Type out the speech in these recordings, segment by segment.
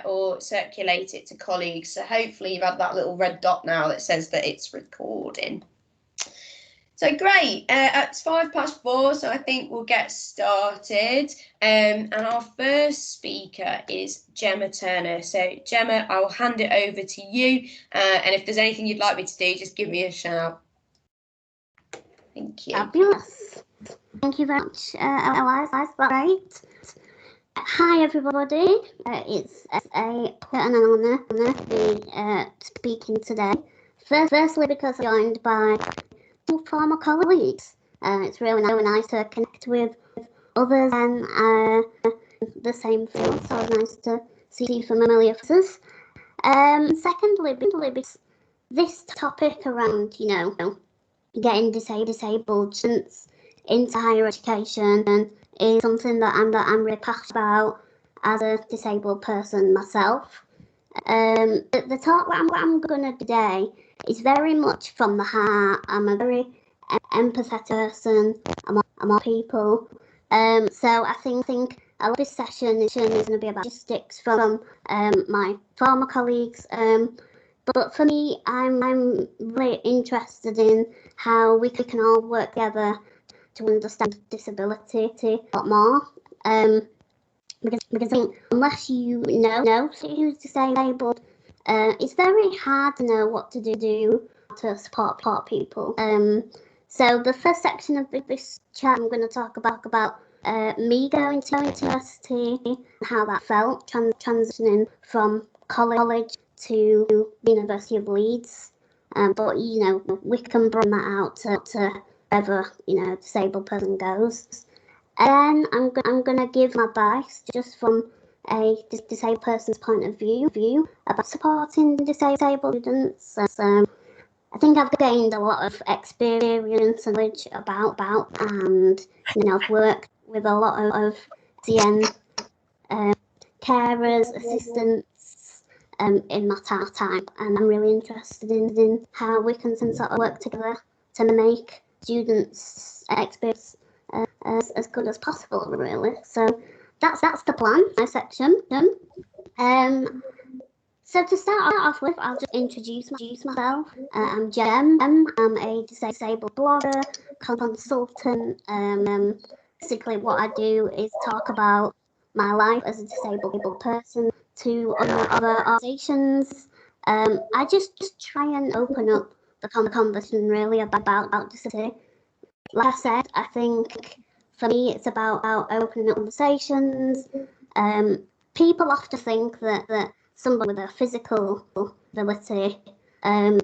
or circulate it to colleagues. So hopefully you've had that little red dot now that says that it's recording. So great, it's 4:05, so I think we'll get started. And our first speaker is Gemma Turner. So Gemma, I'll hand it over to you. And if there's anything you'd like me to do, just give me a shout. Thank you. Fabulous. Thank you very much, Eliza. That's great. Hi, everybody. It's an honour to be speaking today. Firstly, because I'm joined by two former colleagues. It's really nice to connect with others and the same field, so it's nice to see familiar faces. Secondly, because this topic around, getting disabled students into higher education is something that I'm really passionate about as a disabled person myself. The talk what I'm going to do today is very much from the heart. I'm a very empathetic person. I'm all people. So I think a lot of this session is going to be about logistics from my former colleagues. But for me, I'm really interested in how we can all work together to understand disability a lot more. Because I think unless you know who's disabled, it's very hard to know what to do to support people. So the first section of this chat, I'm going to talk about me going to university and how that felt, transitioning from college to University of Leeds. But we can bring that out to wherever disabled person goes. And then I'm gonna give my advice just from a disabled person's point of view about supporting disabled students. So I think I've gained a lot of experience and knowledge about and I've worked with a lot of CN carers, assistants in my time, and I'm really interested in how we can sort of work together to make students' experience as good as possible, really. So that's the plan, my section. So to start off with, I'll just introduce myself. I'm Gem. I'm a disabled blogger, consultant. Basically, what I do is talk about my life as a disabled person to other organisations. I just try and open up the conversation really about disability. Like I said, I think for me it's about opening up conversations. People often think that somebody with a physical ability, there's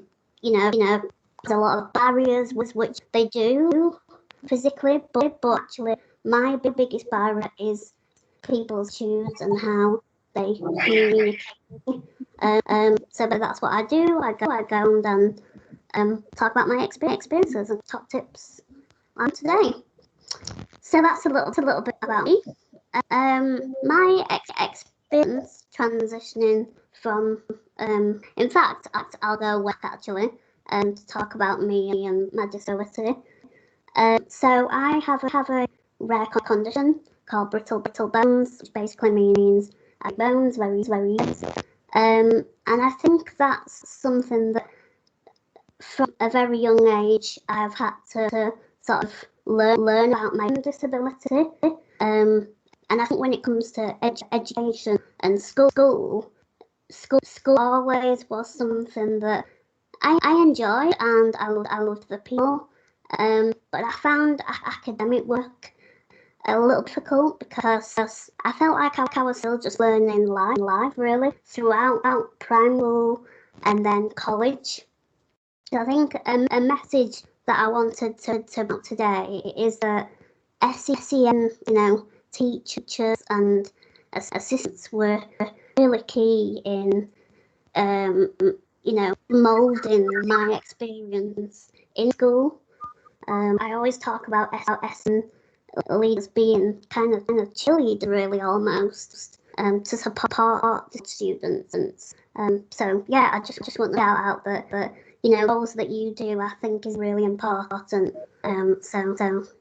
a lot of barriers which they do physically, but actually my biggest barrier is people's shoes and how they communicate. So that's what I do. I go and talk about my experiences and top tips on today. So that's a little bit about me. My experience transitioning from, in fact, I'll go back actually to talk about me and my disability. So I have a rare condition called brittle bones, which basically means bones very easy. And I think that's something that from a very young age I've had to sort of learn about my own disability. And I think when it comes to education and school always was something that I enjoyed, and I loved the people. But I found academic work a little difficult because I felt like I was still just learning life really throughout primary and then college. So I think a message that I wanted to put today is that SEN, teachers and assistants were really key in, moulding my experience in school. I always talk about SEN leaders being kind of cheerleader really almost to support the students. So yeah, I just want to shout out that roles that you do, I think is really important. So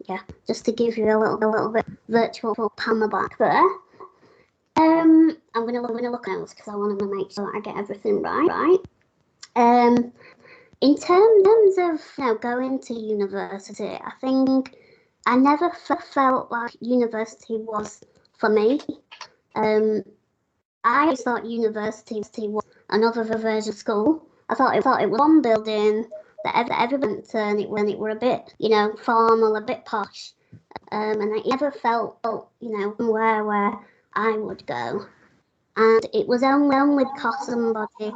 yeah, just to give you a little bit virtual pat on the back there. I'm gonna look at notes because I want to make sure I get everything right. In terms of going to university, I think I never felt like university was for me. I always thought university was another version of school. I thought it was one building that everyone went to, and it were a bit, formal, a bit posh. And I never felt, where I would go. And it was only because somebody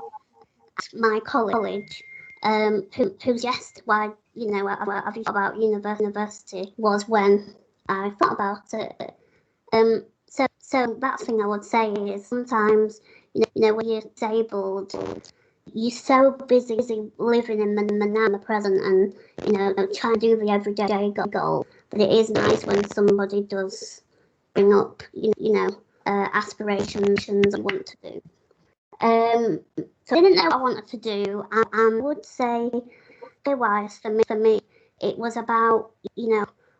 at my college, who suggested why, I've thought about university was when I thought about it. So that thing I would say is sometimes, when you're disabled, you're so busy living in the now, in the present, and trying to do the everyday goal. But it is nice when somebody does bring up, aspirations and want to do. So I didn't know what I wanted to do, and I would say, wise for me, it was about,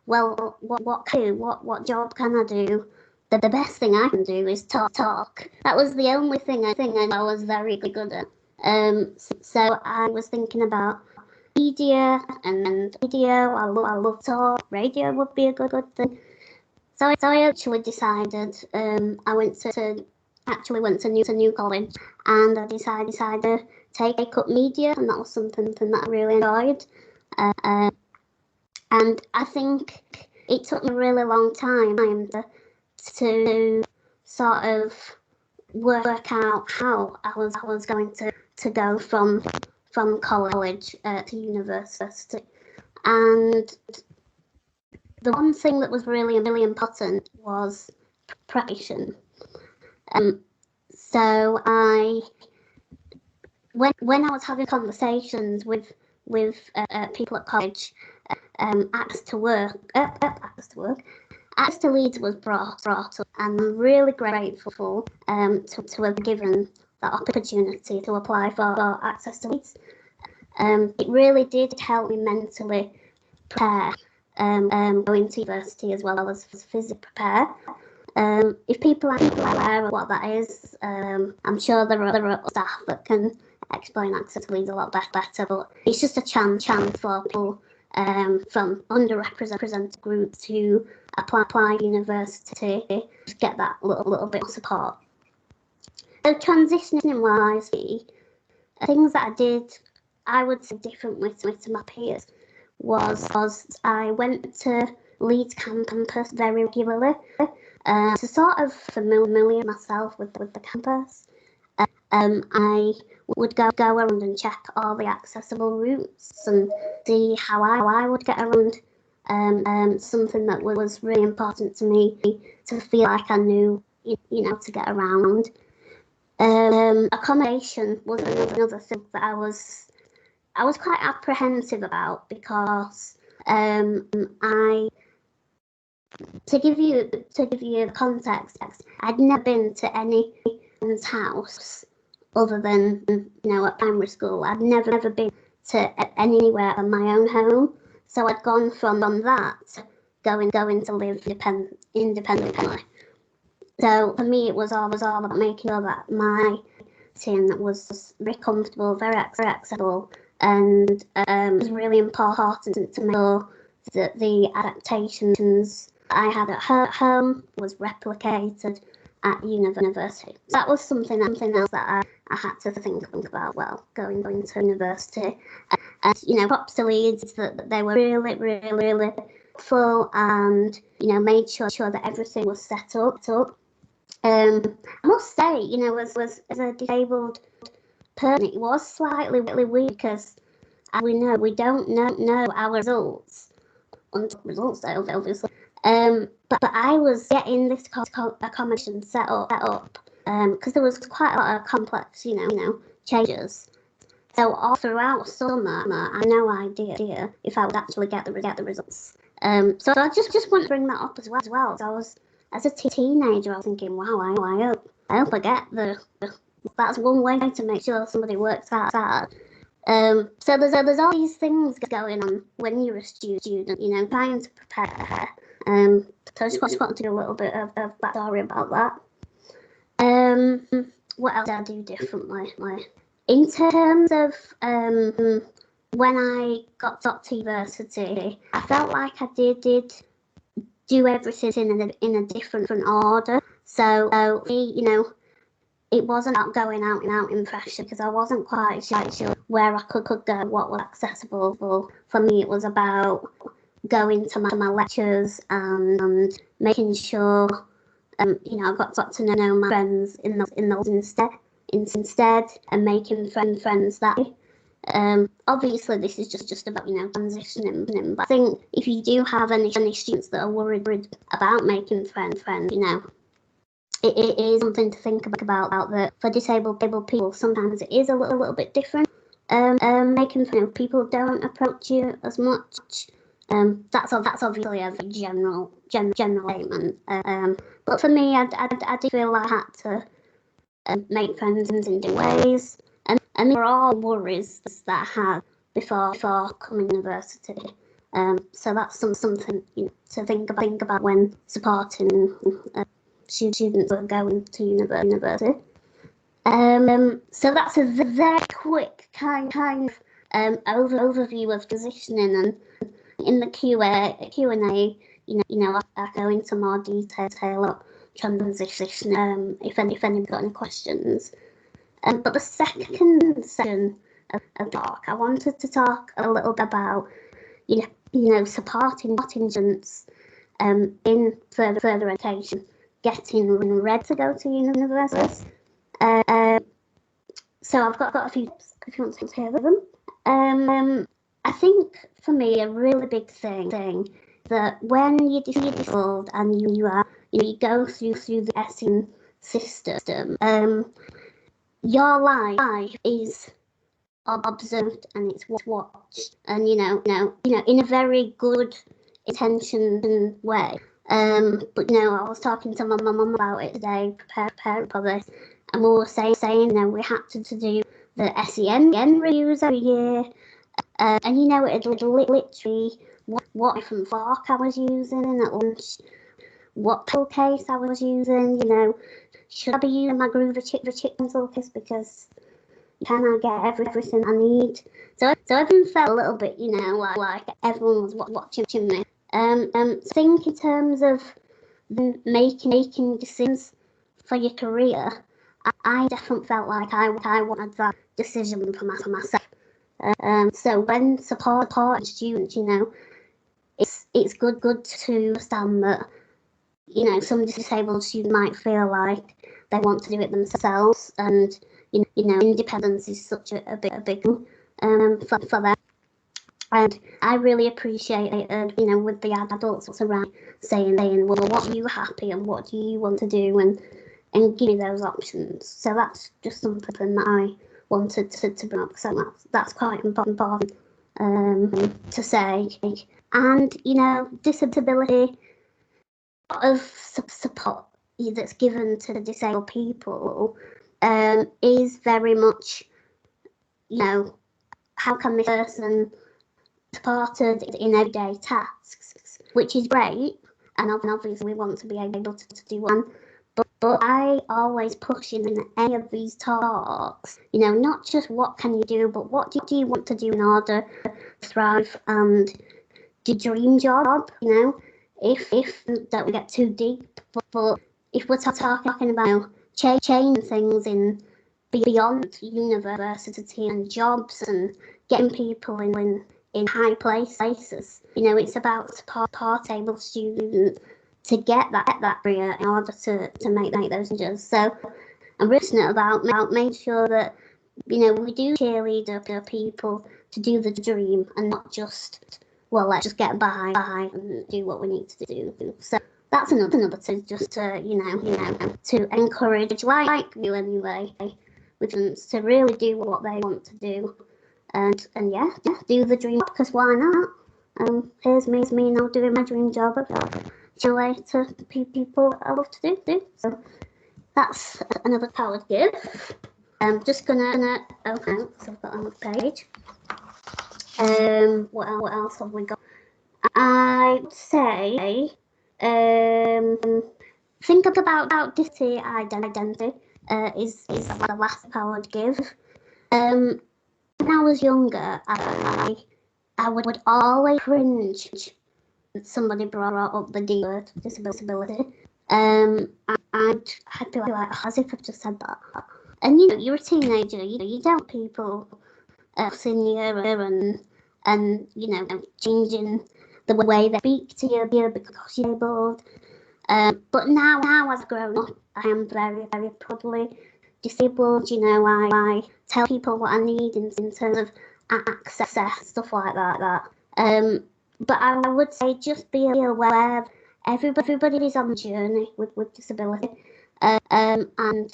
well, what job can I do? The best thing I can do is talk. That was the only thing I was very good at. So I was thinking about media and video. I love talk. Radio would be a good thing. So I actually decided. I went to new college, and I decided to take up media, and that was something that I really enjoyed. And I think it took me a really long time to sort of work out how I was going to go from college to university. And the one thing that was really important was preparation. So when I was having conversations with people at college, access to Leeds was brought up, and I'm really grateful to have given that opportunity to apply for access to Leeds. It really did help me mentally prepare, going to university as well as physically prepare. If people aren't aware of what that is, I'm sure there are staff that can explain access to Leeds a lot better, but it's just a chance for people from underrepresented groups to apply university to get that little bit of support. So transitioning wise, things that I did, I would say differently to my peers, was I went to Leeds campus very regularly to sort of familiar myself with the campus. I would go around and check all the accessible routes and see how I would get around. Something that was really important to me, to feel like I knew, to get around. Accommodation was another thing that I was quite apprehensive about, because to give you context, I'd never been to anyone's house other than, at primary school. I'd never been to anywhere on my own home. So I'd gone from that to going to live independently. So for me, it was all about making sure that my team was very comfortable, very accessible, and it was really important to make sure that the adaptations I had at home was replicated at university. So that was something else that I had to think about. Well, going to university, and props to Leeds that they were really full, and made sure that everything was set up. I must say, as a disabled person, it was slightly weird, because as we know, we don't know our results until results day, obviously. But I was getting this accommodation set up, because there was quite a lot of complex, changes. So all throughout summer, I had no idea if I would actually get the results. So I just want to bring that up as well. So I was, as a teenager, I was thinking, wow, I hope I get that's one way to make sure somebody works hard. So there's all these things going on when you're a student, trying to prepare. So I just want to do a little bit of backstory about that. What else did I do differently? In terms of when I got to university, I felt like I did do everything in a different order. So, you know, it wasn't about going out and out in fashion because I wasn't quite sure where I could go, what was accessible. For me, it was about going to my lectures and making sure, you know, I got to know my friends in those instead, and making friends that way. Obviously, this is just about, you know, transitioning. But I think if you do have any students that are worried about making friends, you know, it is something to think about that for disabled people. Sometimes it is a little bit different. Making friends, you know, people don't approach you as much. That's obviously a very general statement. But for me, I did feel like I had to make friends in different ways. And there were all worries that I had before coming to university. So that's something, you know, to think about when supporting students who are going to university. So that's a very quick kind of overview of positioning, and in the Q&A, you know, I go into more detail of transition. If anybody's got any questions. But the second section of the talk, I wanted to talk a little bit about, you know, supporting students in further education, getting ready to go to university. So I've got a few tips if you want to hear them. I think for me a really big thing that when you're disabled and you go through the SEN system, your life is observed and it's watched, and you know in a very good intention way. But you know, I was talking to my mum about it today, preparing for this, and we were saying you know, we had to do the SEN reviews every year, and you know, it literally what different fork I was using at lunch, what pillowcase I was using, you know, should I be using my Groover chicken case because can I get everything I need? So everyone felt a little bit, you know, like everyone was watching me. Think in terms of making decisions for your career. I definitely felt like I wanted that decision for myself. So when supporting students, you know, it's good to understand that, you know, some disabled students might feel like they want to do it themselves, and you know, independence is such a big thing for them. And I really appreciate it, you know, with the adults around saying, well, what are you happy and what do you want to do, and give me those options. So that's just something that I wanted to bring up. So that's quite important to say. And you know, disability of support that's given to the disabled people is very much, you know, how can this person supported in everyday tasks, which is great, and obviously we want to be able to do one. But I always push in any of these talks, you know, not just what can you do, but what do you want to do in order to thrive and do dream job, you know, if don't get too deep, but if we're talking about, you know, changing things in beyond university and jobs and getting people in high places, you know, it's about support able students to get that career in order to make those changes. So I'm really passionate about making sure that, you know, we do cheerleader people to do the dream and not just, well, let's just get by and do what we need to do. So that's another tip, just to, you know, to encourage, like you anyway, with them to really do what they want to do, and yeah, do the dream, because why not? Here's me now doing my dream job away to people I love to do. So that's another powered give. I'm just gonna open it, so I've got another page. What else have we got? I'd say think about disability identity. is the last I would give. When I was younger, I would always cringe when somebody brought up the word disability. I'd be like, as if I've just said that. And you're a teenager, you don't want people senior and changing the way they speak to you because you're disabled. But now as I've grown up, I am very, very proudly disabled. I tell people what I need in terms of access, stuff like that. But I would say just be aware everybody is on the journey with disability. And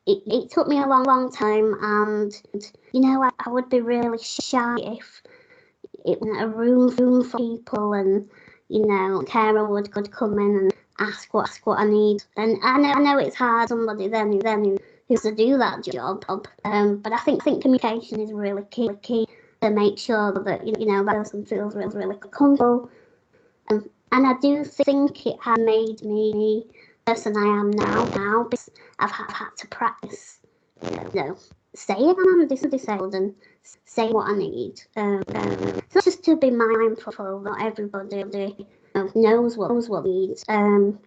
it took me a long time, and I would be really shy if it was a room for people, and carer would come in and ask what I need. And I know it's hard somebody then who's to do that job. But I think communication is really key to make sure that that person feels really comfortable. And I do think it has made me the person I am now because I've had to practice, saying I'm disabled and saying what I need. So just to be mindful that everybody knows what they need. And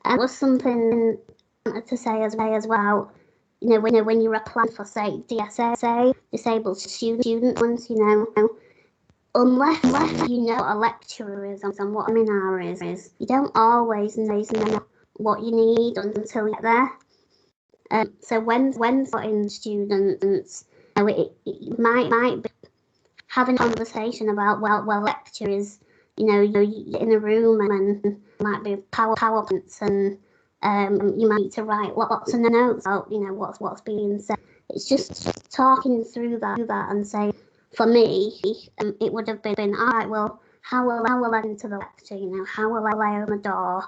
it was something I wanted to say as well. When you're applying for, say, DSA, disabled students, unless you know what a lecturer is and what a seminar is, you don't always know what you need until you get there. So when supporting students, it might be having a conversation about well lecturers, you're in a room and might be PowerPoints and you might need to write lots of notes about what's being said. It's just talking through that and say, for me, it would have been all right. Well, how will I enter the lecture? How will I open the door?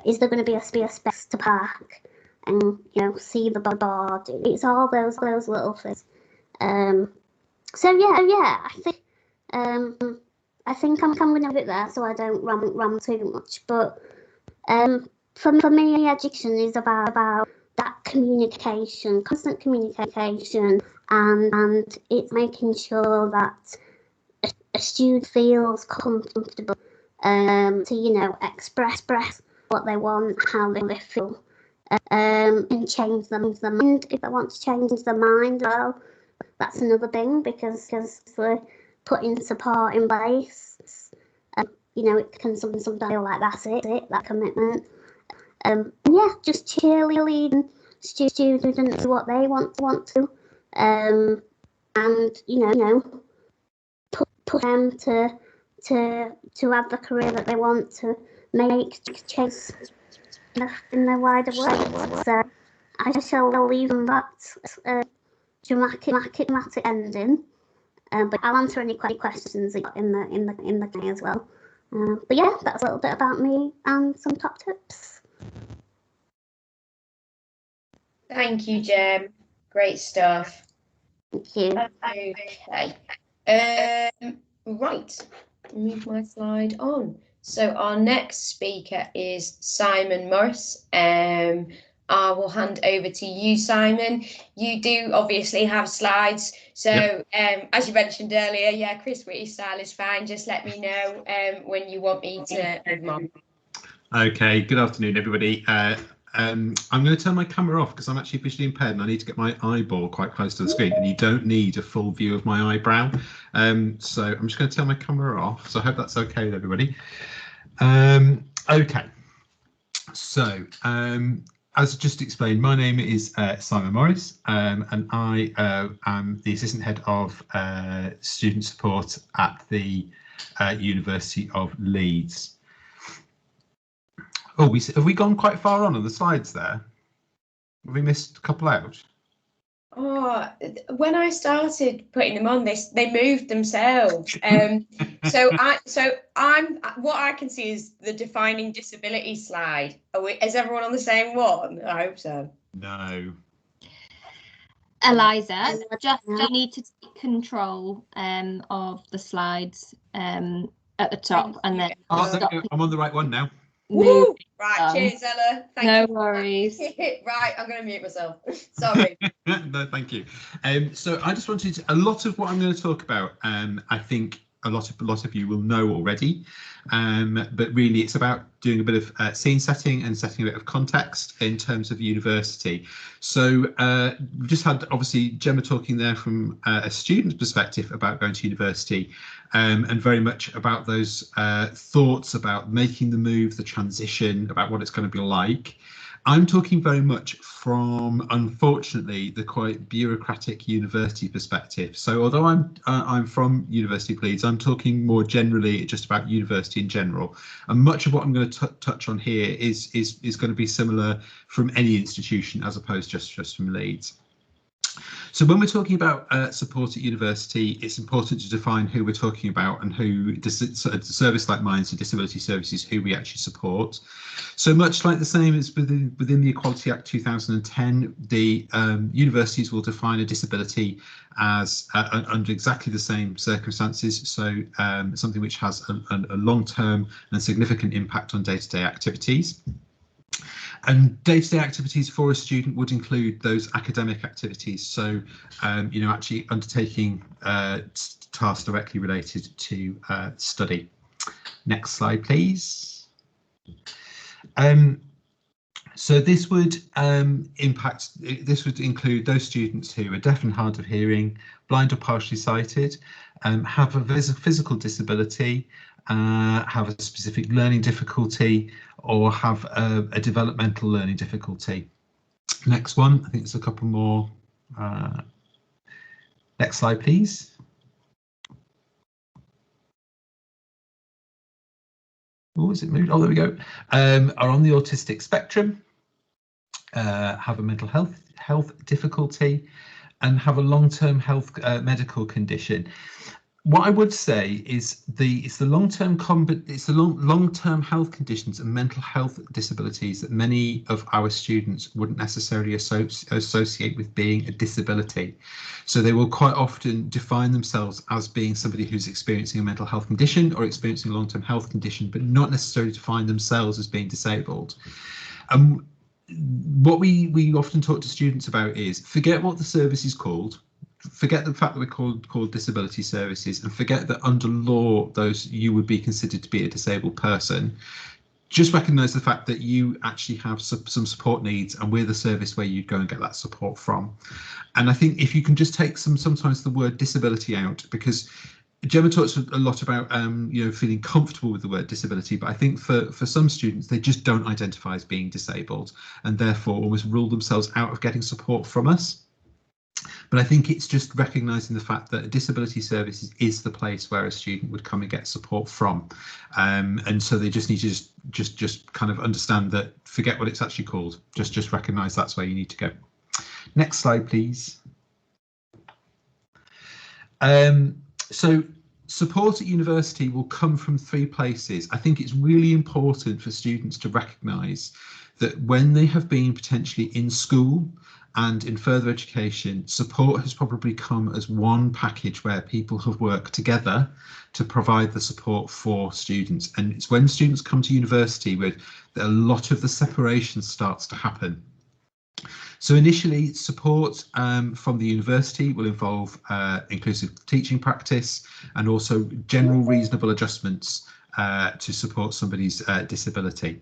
Is there going to be a space to park? And see the board. It's all those little things. So yeah, I think I'm going to leave it there so I don't ram too much. But for me, education is about that communication, constant communication, and it's making sure that a student feels comfortable to express what they want, how they feel, and change their mind if they want to change their mind. Well, that's another thing because we're putting support in place. It can sometimes feel like that's it, that commitment. Just cheerleading students to what they want to, and push them to have the career that they want, to make change in their wider world. So I shall leave on that dramatic ending. But I'll answer any questions in the Q&A as well. But yeah, that's a little bit about me and some top tips. Thank you, Jem. Great stuff. Thank you. Okay. Right. Move my slide on. So our next speaker is Simon Morris. I will hand over to you, Simon. You do obviously have slides. So as you mentioned earlier, Chris Whitty's style is fine. Just let me know when you want me to move on. Okay, good afternoon, everybody. I'm going to turn my camera off because I'm actually visually impaired and I need to get my eyeball quite close to the screen, and you don't need a full view of my eyebrow. So I'm just going to turn my camera off. So I hope that's okay with everybody. Okay, so as just explained, my name is Simon Morris, and I am the Assistant Head of Student Support at the University of Leeds. Oh, have we gone quite far on the slides there? Have we missed a couple out? Oh, when I started putting them on, they moved themselves. So I'm what I can see is the defining disability slide. Is everyone on the same one? I hope so. No. Eliza, you need to take control of the slides at the top, and then I'm on the right one now. Woo! Right, cheers, Ella. Thank No you. worries. Right, I'm going to mute myself. Sorry. No, thank you. So I just wanted a lot of what I'm going to talk about. I think a lot of you will know already, but really it's about doing a bit of scene setting and setting a bit of context in terms of university. So we've just had obviously Gemma talking there from a student's perspective about going to university, and very much about those thoughts about making the move, the transition, about what it's going to be like. I'm talking very much from, unfortunately, the quite bureaucratic university perspective. So although I'm from University of Leeds, I'm talking more generally just about university in general. And much of what I'm going to touch on here is going to be similar from any institution as opposed just from Leeds. So when we're talking about support at university, it's important to define who we're talking about and who service like mine, so disability services, who we actually support. So much like the same as within the Equality Act 2010, the universities will define a disability as under exactly the same circumstances. So something which has a long-term and significant impact on day-to-day activities. And day-to-day activities for a student would include those academic activities. So, actually undertaking tasks directly related to study. Next slide, please. So this would include those students who are deaf and hard of hearing, blind or partially sighted, have a physical disability, have a specific learning difficulty, or have a developmental learning difficulty. Next one, I think there's a couple more. Next slide, please. Oh, is it moved? Oh, there we go. Are on the autistic spectrum, have a mental health difficulty, and have a long-term health medical condition. What I would say is it's the long-term health conditions and mental health disabilities that many of our students wouldn't necessarily associate with being a disability. So they will quite often define themselves as being somebody who's experiencing a mental health condition or experiencing a long-term health condition, but not necessarily define themselves as being disabled. What we often talk to students about is forget what the service is called. Forget the fact that we're called disability services, and forget that under law you would be considered to be a disabled person. Just recognise the fact that you actually have some support needs, and we're the service where you go and get that support from. And I think if you can just take sometimes the word disability out, because Gemma talks a lot about feeling comfortable with the word disability, but I think for some students they just don't identify as being disabled and therefore almost rule themselves out of getting support from us. But I think it's just recognising the fact that a disability services is the place where a student would come and get support from, and so they just need to just kind of understand that. Forget what it's actually called. Just recognise that's where you need to go. Next slide, please. So support at university will come from 3 places. I think it's really important for students to recognise that when they have been potentially in school and in further education, support has probably come as one package where people have worked together to provide the support for students. And it's when students come to university where a lot of the separation starts to happen. So initially, support from the university will involve inclusive teaching practice and also general reasonable adjustments to support somebody's disability.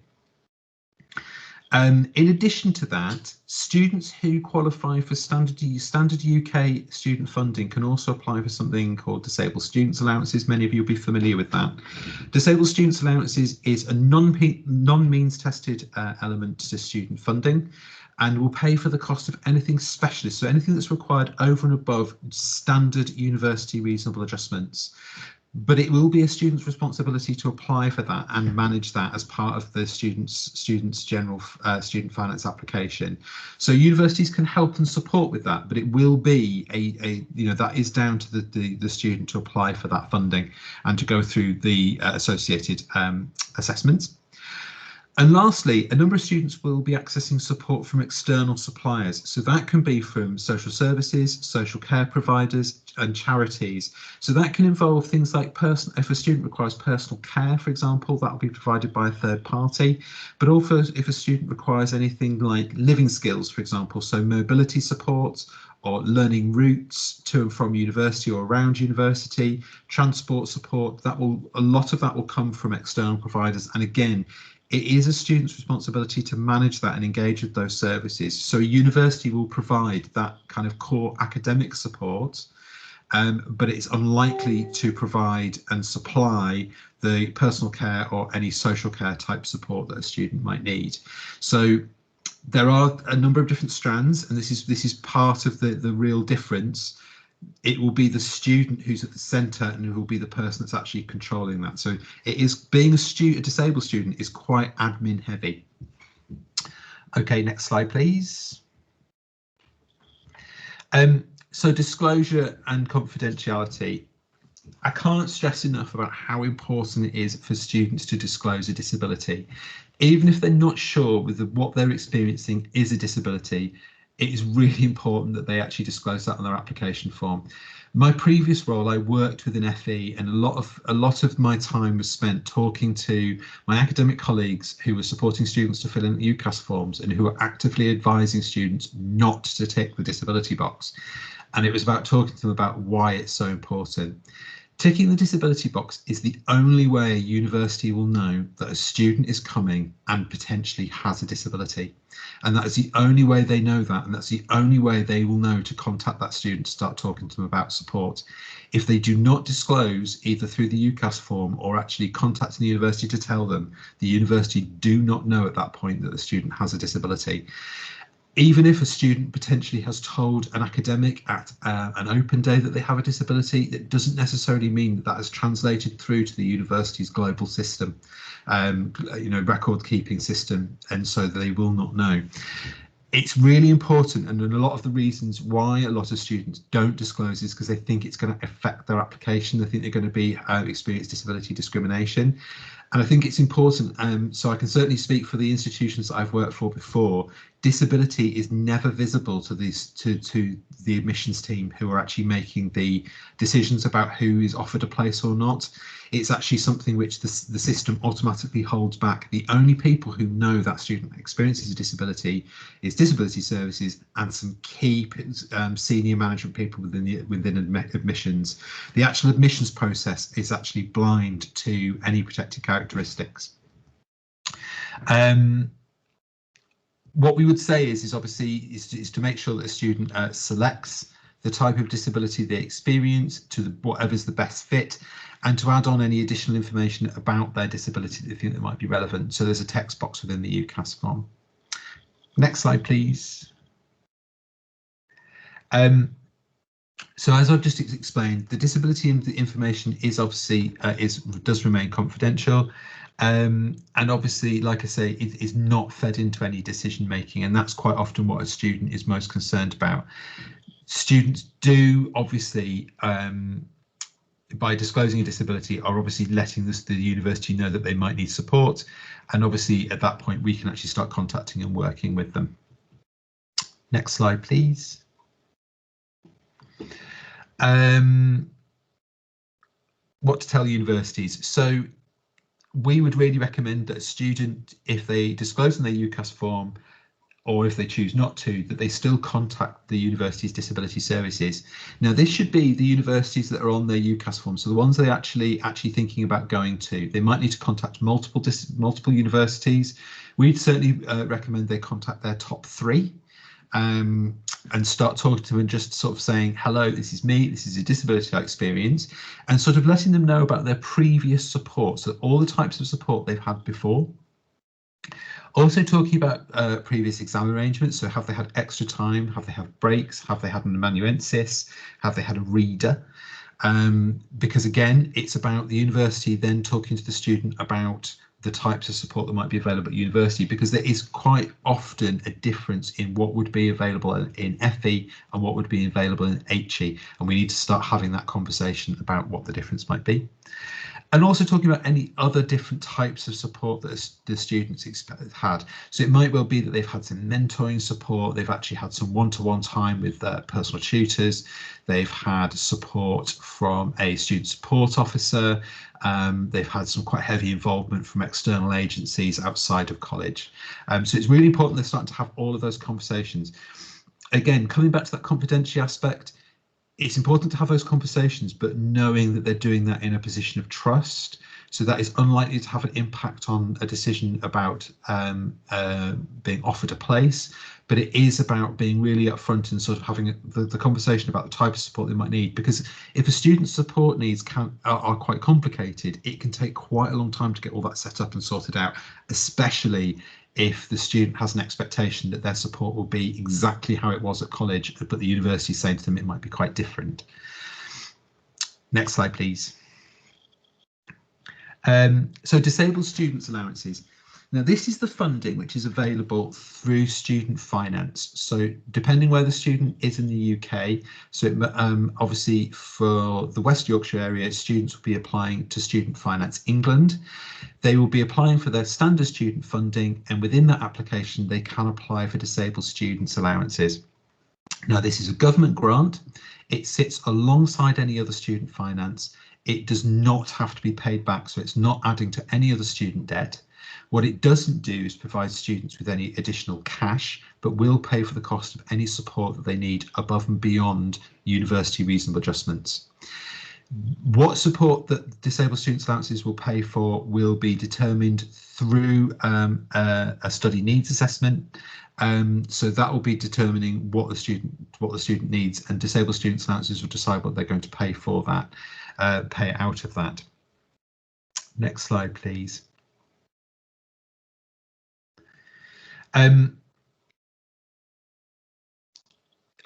In addition to that, students who qualify for standard UK student funding can also apply for something called Disabled Students Allowances. Many of you will be familiar with that. Disabled Students Allowances is a non-means tested element to student funding, and will pay for the cost of anything specialist, so anything that's required over and above standard university reasonable adjustments. But it will be a student's responsibility to apply for that and manage that as part of the student's general student finance application. So universities can help and support with that, but it will be that is down to the student to apply for that funding and to go through the associated assessments. And lastly, a number of students will be accessing support from external suppliers. So that can be from social services, social care providers and charities. So that can involve things like if a student requires personal care, for example, that will be provided by a third party. But also if a student requires anything like living skills, for example, so mobility support or learning routes to and from university or around university, transport support, a lot of that will come from external providers. And again, it is a student's responsibility to manage that and engage with those services. So a university will provide that kind of core academic support, but it's unlikely to provide and supply the personal care or any social care type support that a student might need. So there are a number of different strands, and this is part of the real difference. It will be the student who's at the centre and who will be the person that's actually controlling that. So it is being a disabled student is quite admin heavy. Okay, next slide, please. So disclosure and confidentiality. I can't stress enough about how important it is for students to disclose a disability. Even if they're not sure whether what they're experiencing is a disability, it is really important that they actually disclose that on their application form. My previous role, I worked with an FE, and a lot of my time was spent talking to my academic colleagues who were supporting students to fill in UCAS forms and who were actively advising students not to tick the disability box. And it was about talking to them about why it's so important. Ticking the disability box is the only way a university will know that a student is coming and potentially has a disability. And that is the only way they know that, and that's the only way they will know to contact that student to start talking to them about support. If they do not disclose, either through the UCAS form or actually contacting the university to tell them, the university do not know at that point that the student has a disability. Even if a student potentially has told an academic at an open day that they have a disability, it doesn't necessarily mean that that has translated through to the university's global system, record keeping system, and so they will not know. It's really important, and a lot of the reasons why a lot of students don't disclose is because they think it's going to affect their application. They think they're going to be experience disability discrimination. And I think it's important, so I can certainly speak for the institutions that I've worked for before. Disability is never visible to the admissions team who are actually making the decisions about who is offered a place or not. It's actually something which the system automatically holds back. The only people who know that student experiences a disability is disability services and some key senior management people within admissions. The actual admissions process is actually blind to any protected characteristics. What we would say is obviously to make sure that a student selects the type of disability they experience to whatever's the best fit, and to add on any additional information about their disability that they think that might be relevant. So there's a text box within the UCAS form. Next slide, please. So as I've just explained, the disability information is obviously does remain confidential. And obviously, like I say, it is not fed into any decision making, and that's quite often what a student is most concerned about. Students do obviously, by disclosing a disability, are obviously letting the university know that they might need support, and obviously at that point we can actually start contacting and working with them. Next slide, please. What to tell universities. So we would really recommend that a student, if they disclose in their UCAS form, or if they choose not to, that they still contact the university's disability services. Now, this should be the universities that are on their UCAS form, so the ones they're actually thinking about going to. They might need to contact multiple universities. We'd certainly recommend they contact their top 3. And start talking to them and just sort of saying, hello, this is me, this is a disability I experience, and sort of letting them know about their previous support, so all the types of support they've had before. Also talking about previous exam arrangements, so have they had extra time, have they had breaks, have they had an amanuensis, have they had a reader? Because again, it's about the university then talking to the student about the types of support that might be available at university, because there is quite often a difference in what would be available in FE and what would be available in HE, and we need to start having that conversation about what the difference might be. And also talking about any other different types of support that the students had. So it might well be that they've had some mentoring support, they've actually had some one-to-one time with personal tutors, they've had support from a student support officer, they've had some quite heavy involvement from external agencies outside of college. So it's really important they're starting to have all of those conversations. Again, coming back to that confidentiality aspect, it's important to have those conversations, but knowing that they're doing that in a position of trust. So that is unlikely to have an impact on a decision about being offered a place, but it is about being really upfront and sort of having the conversation about the type of support they might need. Because if a student's support needs are quite complicated, it can take quite a long time to get all that set up and sorted out, especially if the student has an expectation that their support will be exactly how it was at college, but the university is saying to them it might be quite different. Next slide, please. So disabled students allowances. Now this is the funding which is available through student finance. So depending where the student is in the UK, so it, obviously for the West Yorkshire area, students will be applying to Student Finance England. They will be applying for their standard student funding, and within that application they can apply for disabled students allowances. Now this is a government grant. It sits alongside any other student finance. It does not have to be paid back, so it's not adding to any other student debt. What it doesn't do is provide students with any additional cash, but will pay for the cost of any support that they need above and beyond university reasonable adjustments. What support that disabled students allowances will pay for will be determined through a study needs assessment. So that will be determining what the student needs, and disabled students allowances will decide what they're going to pay for that, pay out of that. Next slide, please.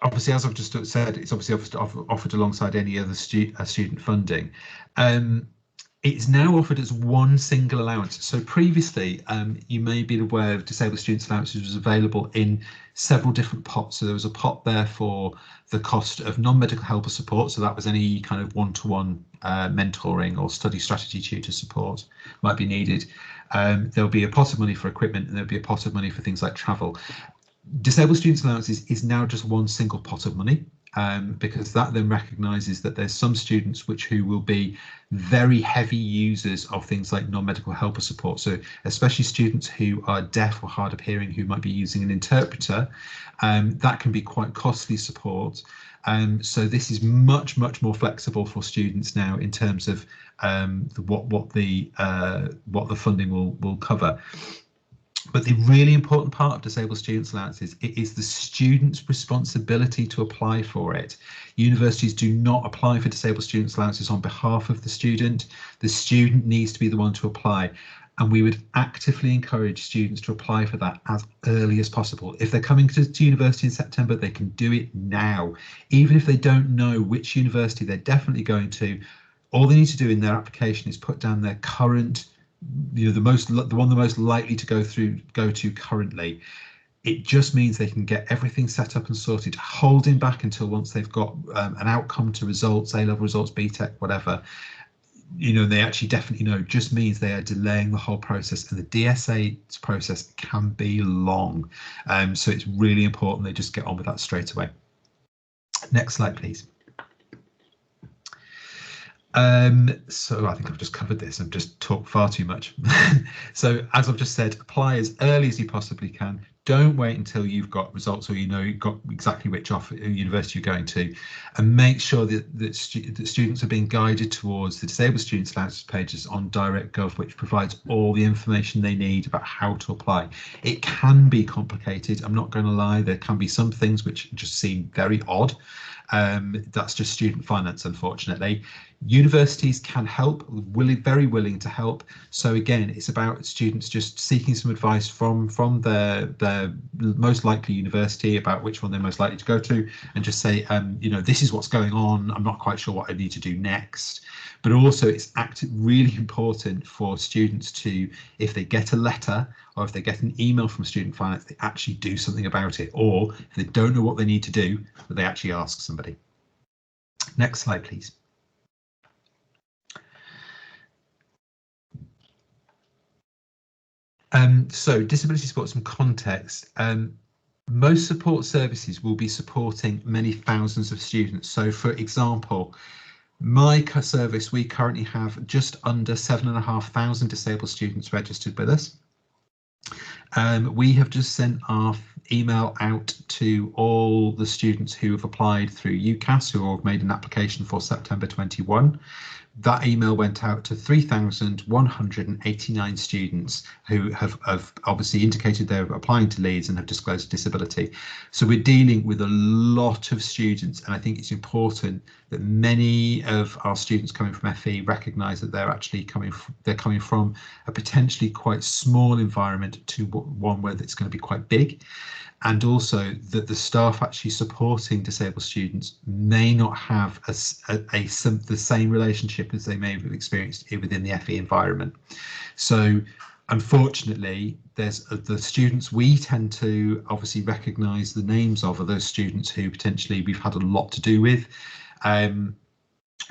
Obviously, as I've just said, it's obviously offered alongside any other student funding. It's now offered as one single allowance. So previously, you may be aware of disabled students allowances was available in several different pots. So there was a pot there for the cost of non-medical helper support. So that was any kind of one-to-one mentoring or study strategy tutor support might be needed. There'll be a pot of money for equipment, and there'll be a pot of money for things like travel. Disabled students allowances is now just one single pot of money, because that then recognises that there's some students who will be very heavy users of things like non-medical helper support. So especially students who are deaf or hard of hearing, who might be using an interpreter, that can be quite costly support. So this is much more flexible for students now in terms of what the funding will cover. But the really important part of disabled students allowances, it is the student's responsibility to apply for it. Universities do not apply for disabled students allowances on behalf of the student. The student needs to be the one to apply. And we would actively encourage students to apply for that as early as possible. If they're coming to university in September, they can do it now. Even if they don't know which university they're definitely going to, all they need to do in their application is put down their current, the one the most likely to go to currently. It just means they can get everything set up and sorted. Holding back until once they've got an outcome to results, A-level results, BTEC, whatever, they actually definitely know, just means they are delaying the whole process, and the DSA process can be long. So it's really important they just get on with that straight away. Next slide, please. So I think I've just covered this. I've just talked far too much. So as I've just said, apply as early as you possibly can. Don't wait until you've got results, or you've got exactly which university you're going to, and make sure that students are being guided towards the disabled students allowances pages on Direct.gov, which provides all the information they need about how to apply. It can be complicated, I'm not going to lie. There can be some things which just seem very odd. That's just student finance, unfortunately. Universities can help, very willing to help. So again, it's about students just seeking some advice from their most likely university about which one they're most likely to go to, and just say, this is what's going on. I'm not quite sure what I need to do next. But also, it's really important for students to, if they get a letter or if they get an email from student finance, they actually do something about it, or if they don't know what they need to do, that they actually ask somebody. Next slide, please. So disability support, some context. Most support services will be supporting many thousands of students. So for example, my service, we currently have just under 7,500 disabled students registered with us. We have just sent our email out to all the students who have applied through UCAS, who have made an application for September 21. That email went out to 3,189 students who have obviously indicated they're applying to Leeds and have disclosed disability. So we're dealing with a lot of students, and I think it's important that many of our students coming from FE recognise that they're actually coming from a potentially quite small environment to one where it's going to be quite big. And also that the staff actually supporting disabled students may not have the same relationship as they may have experienced within the FE environment. So unfortunately, there's the students we tend to obviously recognise the names of are those students who potentially we've had a lot to do with.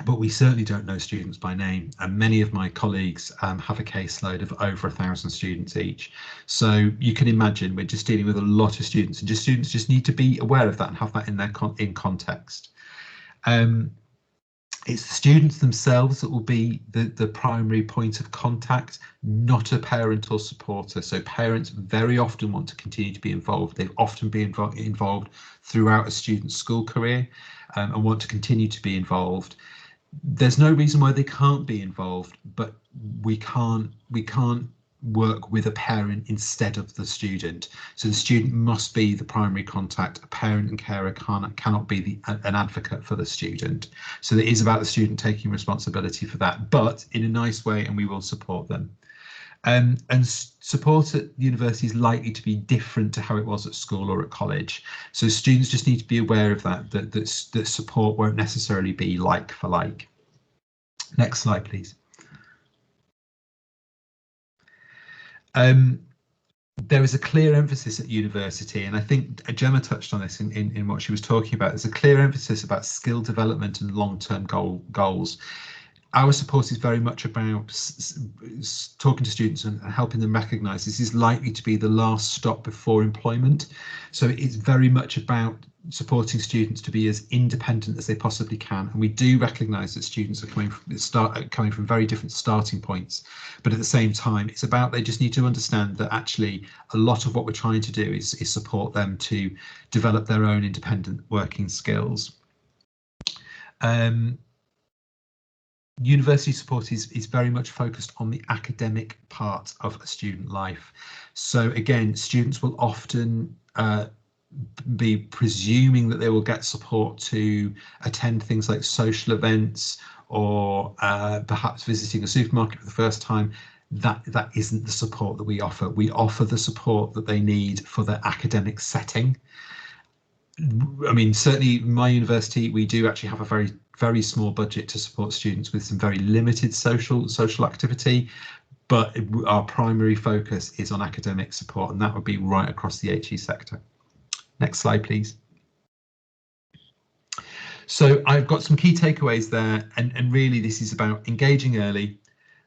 But we certainly don't know students by name, and many of my colleagues have a caseload of over 1,000 students each. So you can imagine we're just dealing with a lot of students, and students just need to be aware of that and have that in their context. It's the students themselves that will be the primary point of contact, not a parent or supporter. So parents very often want to continue to be involved. They've often been involved throughout a student's school career and want to continue to be involved. There's no reason why they can't be involved, but we can't work with a parent instead of the student. So the student must be the primary contact. A parent and carer cannot be an advocate for the student. So it is about the student taking responsibility for that, but in a nice way, and we will support them. And support at university is likely to be different to how it was at school or at college. So students just need to be aware of that support won't necessarily be like for like. Next slide, please. There is a clear emphasis at university, and I think Gemma touched on this in what she was talking about. There's a clear emphasis about skill development and long-term goals. Our support is very much about talking to students and helping them recognise this is likely to be the last stop before employment. So it's very much about supporting students to be as independent as they possibly can. And we do recognise that students are coming from very different starting points. But at the same time, it's about they just need to understand that actually a lot of what we're trying to do is support them to develop their own independent working skills. University support is very much focused on the academic part of a student life. So again, students will often be presuming that they will get support to attend things like social events or perhaps visiting a supermarket for the first time. That isn't the support that we offer. We offer the support that they need for their academic setting. I mean, certainly my university, we do actually have a very small budget to support students with some very limited social activity, but our primary focus is on academic support, and that would be right across the HE sector. Next slide, please. So I've got some key takeaways there, and really this is about engaging early,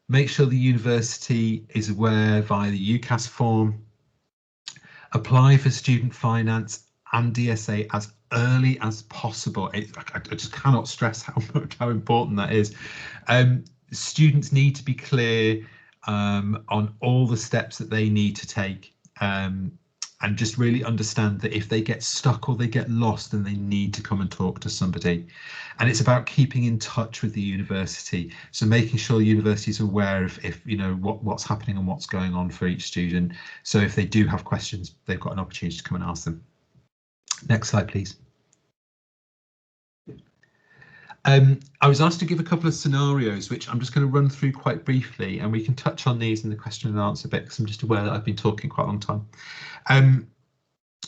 make sure the university is aware via the UCAS form, apply for student finance and DSA as early as possible. I just cannot stress how important that is. Students need to be clear on all the steps that they need to take, and just really understand that if they get stuck or they get lost, then they need to come and talk to somebody. And it's about keeping in touch with the university, so making sure the university is aware of what's happening and what's going on for each student. So if they do have questions, they've got an opportunity to come and ask them. Next slide, please. I was asked to give a couple of scenarios, which I'm just going to run through quite briefly, and we can touch on these in the question and answer bit, because I'm just aware that I've been talking quite a long time.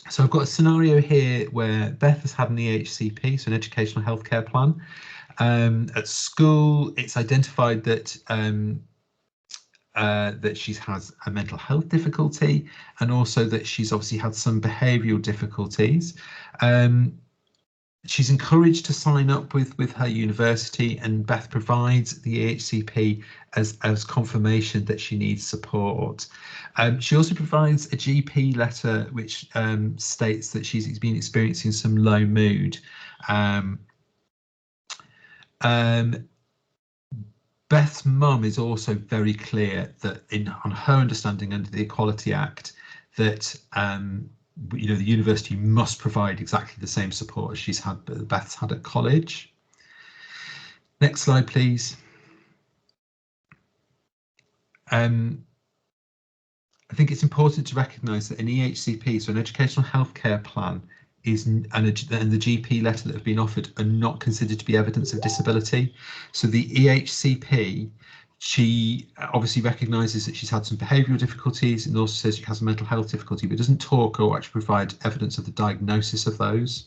So I've got a scenario here where Beth has had an EHCP, so an educational healthcare plan. At school, it's identified that that she has a mental health difficulty, and also that she's obviously had some behavioural difficulties. She's encouraged to sign up with her university, and Beth provides the EHCP as confirmation that she needs support. She also provides a GP letter which states that she's been experiencing some low mood. Beth's mum is also very clear that on her understanding under the Equality Act that you know, the university must provide exactly the same support as Beth's had at college. Next slide, please. I think it's important to recognise that an EHCP, so an educational healthcare plan, and the GP letter that have been offered are not considered to be evidence of disability. So the EHCP, she obviously recognises that she's had some behavioural difficulties and also says she has a mental health difficulty, but doesn't talk or actually provide evidence of the diagnosis of those.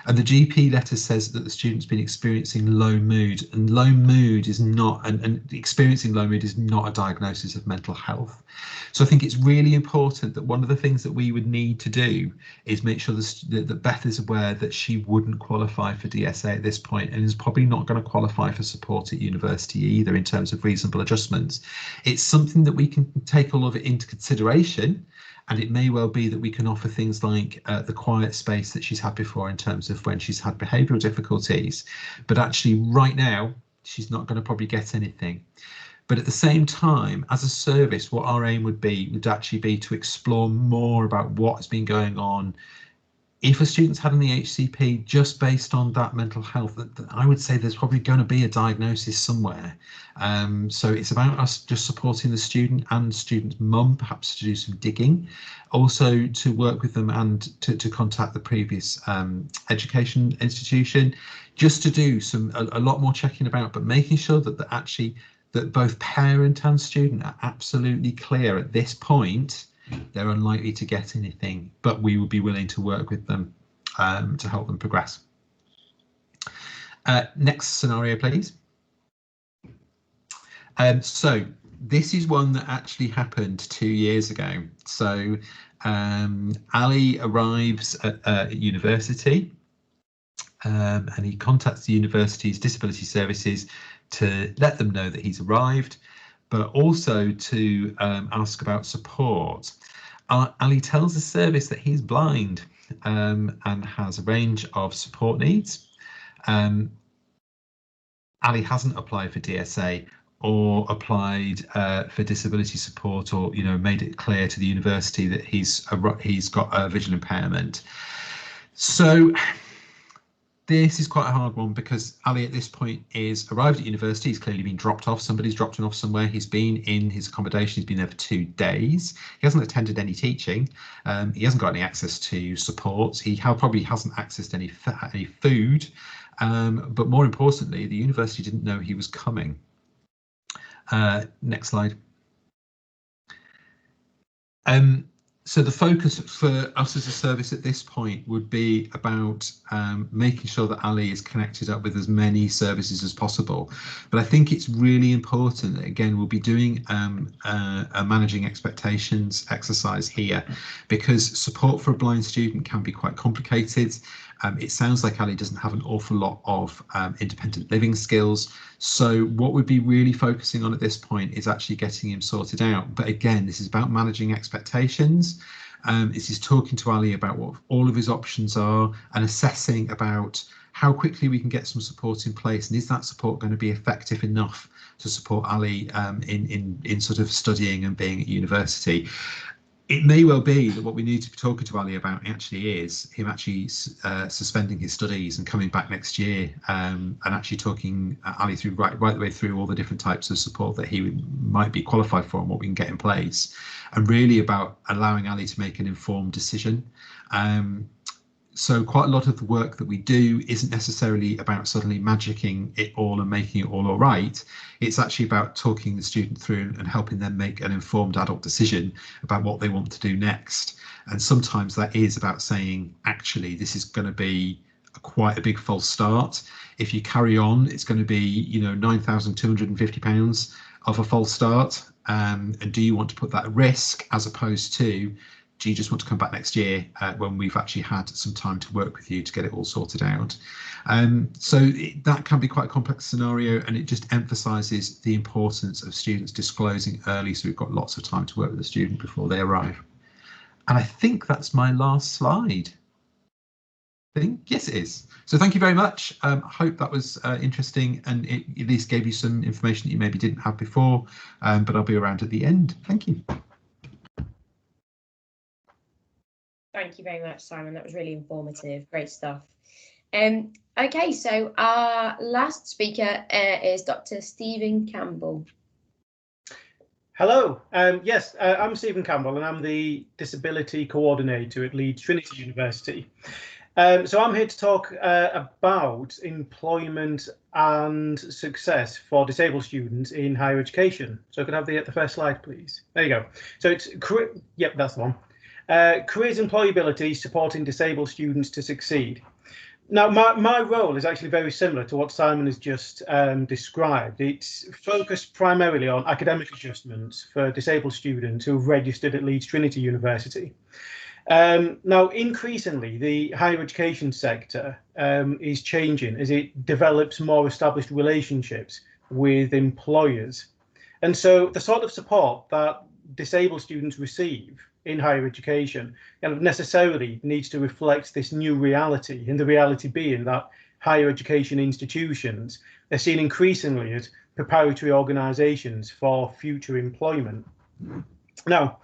And the GP letter says that the student's been experiencing low mood, and low mood is not, and experiencing low mood is not a diagnosis of mental health. So I think it's really important that one of the things that we would need to do is make sure that Beth is aware that she wouldn't qualify for DSA at this point, and is probably not going to qualify for support at university either in terms of reasonable adjustments. It's something that we can take all of it into consideration. And it may well be that we can offer things like the quiet space that she's had before in terms of when she's had behavioural difficulties. But actually right now, she's not going to probably get anything. But at the same time, as a service, what our aim would actually be to explore more about what has been going on. If a student's had an EHCP just based on that mental health, I would say there's probably going to be a diagnosis somewhere. So it's about us just supporting the student and student's mum, perhaps to do some digging, also to work with them and to contact the previous education institution, just to do a lot more checking about, but making sure that both parent and student are absolutely clear at this point. They're unlikely to get anything, but we would be willing to work with them to help them progress. Next scenario, please. So this is one that actually happened 2 years ago. So Ali arrives at university and he contacts the university's disability services to let them know that he's arrived, but also to ask about support. Ali tells the service that he's blind and has a range of support needs. Ali hasn't applied for DSA or applied for disability support, or made it clear to the university that he's got a visual impairment. So this is quite a hard one because Ali at this point is arrived at university. He's clearly been dropped off. Somebody's dropped him off somewhere. He's been in his accommodation. He's been there for 2 days. He hasn't attended any teaching. He hasn't got any access to support. He probably hasn't accessed any food. But more importantly, the university didn't know he was coming. Next slide. So the focus for us as a service at this point would be about making sure that Ali is connected up with as many services as possible. But I think it's really important that, again, we'll be doing a managing expectations exercise here, because support for a blind student can be quite complicated. It sounds like Ali doesn't have an awful lot of independent living skills. So what we'd be really focusing on at this point is actually getting him sorted out. But again, this is about managing expectations. This is talking to Ali about what all of his options are and assessing about how quickly we can get some support in place, and is that support going to be effective enough to support Ali in sort of studying and being at university. It may well be that what we need to be talking to Ali about actually is him actually suspending his studies and coming back next year, and actually talking Ali through right the way through all the different types of support that he might be qualified for and what we can get in place, and really about allowing Ali to make an informed decision. So quite a lot of the work that we do isn't necessarily about suddenly magicking it all and making it all right. It's actually about talking the student through and helping them make an informed adult decision about what they want to do next. And sometimes that is about saying, actually, this is going to be quite a big false start. If you carry on, it's going to be, £9,250 of a false start. And do you want to put that at risk, as opposed to do you just want to come back next year when we've actually had some time to work with you to get it all sorted out? So that can be quite a complex scenario, and it just emphasises the importance of students disclosing early, so we've got lots of time to work with the student before they arrive. And I think that's my last slide. Yes, it is. So thank you very much. I hope that was interesting, and it at least gave you some information that you maybe didn't have before, but I'll be around at the end. Thank you. Thank you very much, Simon. That was really informative. Great stuff. Okay, so our last speaker is Dr. Stephen Campbell. Hello. Yes, I'm Stephen Campbell, and I'm the Disability Coordinator at Leeds Trinity University. So I'm here to talk about employment and success for disabled students in higher education. So I could have the first slide, please. There you go. So it's yep, that's the one. Careers employability, supporting disabled students to succeed. Now, my role is actually very similar to what Simon has just described. It's focused primarily on academic adjustments for disabled students who have registered at Leeds Trinity University. Now, increasingly, the higher education sector is changing as it develops more established relationships with employers. And so the sort of support that disabled students receive in higher education necessarily needs to reflect this new reality, and the reality being that higher education institutions are seen increasingly as preparatory organisations for future employment. Now,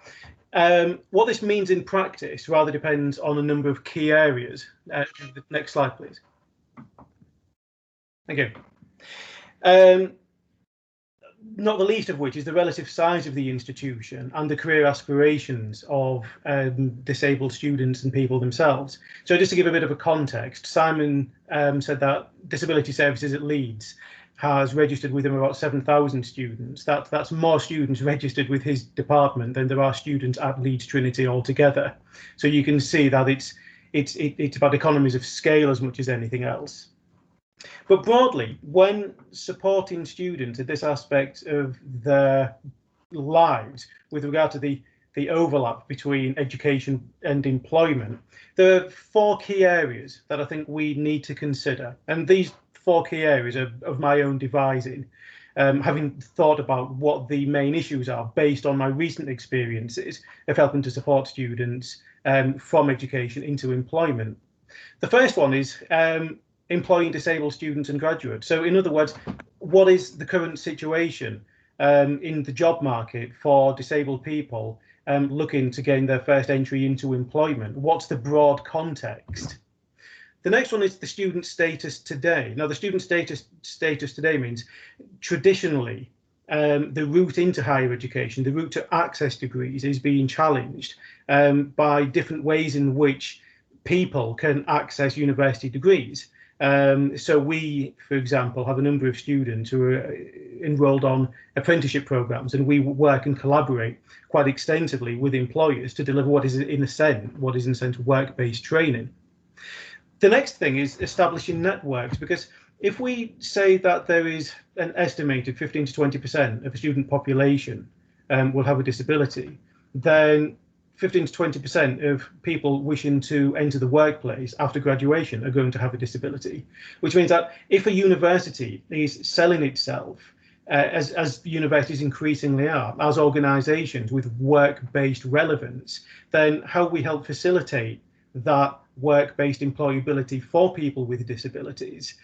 what this means in practice rather depends on a number of key areas. The next slide, please. Thank you. Not the least of which is the relative size of the institution and the career aspirations of disabled students and people themselves. So just to give a bit of a context, Simon said that Disability Services at Leeds has registered with him about 7,000 students. That's more students registered with his department than there are students at Leeds Trinity altogether. So you can see that it's about economies of scale as much as anything else. But broadly, when supporting students at this aspect of their lives with regard to the overlap between education and employment, there are 4 key areas that I think we need to consider. And these 4 key areas are of my own devising, having thought about what the main issues are based on my recent experiences of helping to support students from education into employment. The first one is employing disabled students and graduates. So in other words, what is the current situation in the job market for disabled people looking to gain their first entry into employment? What's the broad context? The next one is the student status today. Now, the student status today means traditionally the route into higher education, the route to access degrees is being challenged by different ways in which people can access university degrees. So we, for example, have a number of students who are enrolled on apprenticeship programs, and we work and collaborate quite extensively with employers to deliver what is in a sense work-based training. The next thing is establishing networks, because if we say that there is an estimated 15 to 20% of the student population will have a disability, then 15 to 20% of people wishing to enter the workplace after graduation are going to have a disability, which means that if a university is selling itself, as universities increasingly are, as organisations with work-based relevance, then how we help facilitate that work-based employability for people with disabilities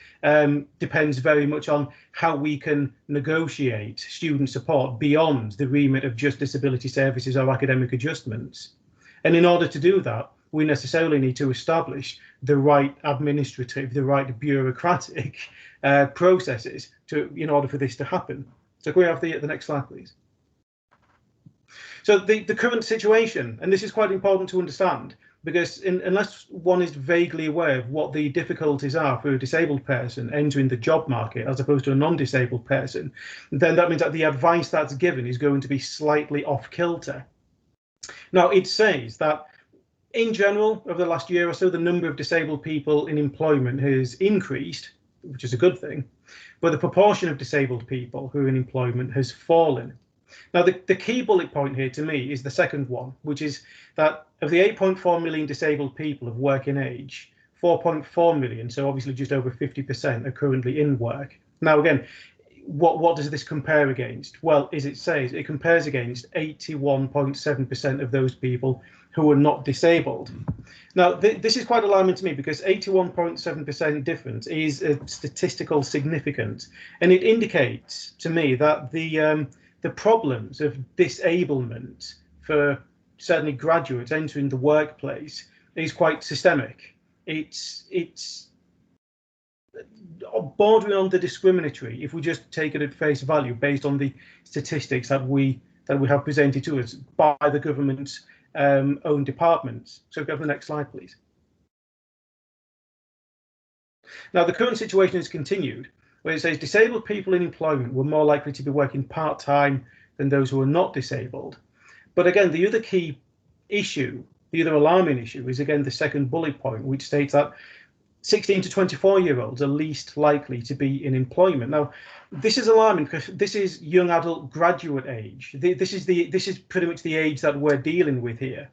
depends very much on how we can negotiate student support beyond the remit of just disability services or academic adjustments. And in order to do that, we necessarily need to establish the right administrative, the right bureaucratic processes in order for this to happen. So can we have the next slide, please? So the current situation, and this is quite important to understand, because unless one is vaguely aware of what the difficulties are for a disabled person entering the job market as opposed to a non-disabled person, then that means that the advice that's given is going to be slightly off kilter. Now, it says that in general, over the last year or so, the number of disabled people in employment has increased, which is a good thing, but the proportion of disabled people who are in employment has fallen. Now, the key bullet point here to me is the second one, which is that of the 8.4 million disabled people of working age, 4.4 million, so obviously just over 50%, are currently in work. Now, again, what does this compare against? Well, as it says, it compares against 81.7% of those people who are not disabled. Now, this is quite alarming to me, because 81.7% difference is a statistical significance, and it indicates to me that the problems of disablement for certainly graduates entering the workplace is quite systemic. It's bordering on the discriminatory if we just take it at face value based on the statistics that we have presented to us by the government's own departments. So go to the next slide, please. Now, the current situation has continued, where it says disabled people in employment were more likely to be working part-time than those who are not disabled. But again, the other key issue, the other alarming issue, is again the second bullet point, which states that 16 to 24-year-olds are least likely to be in employment. Now, this is alarming because this is young adult graduate age. This is pretty much the age that we're dealing with here.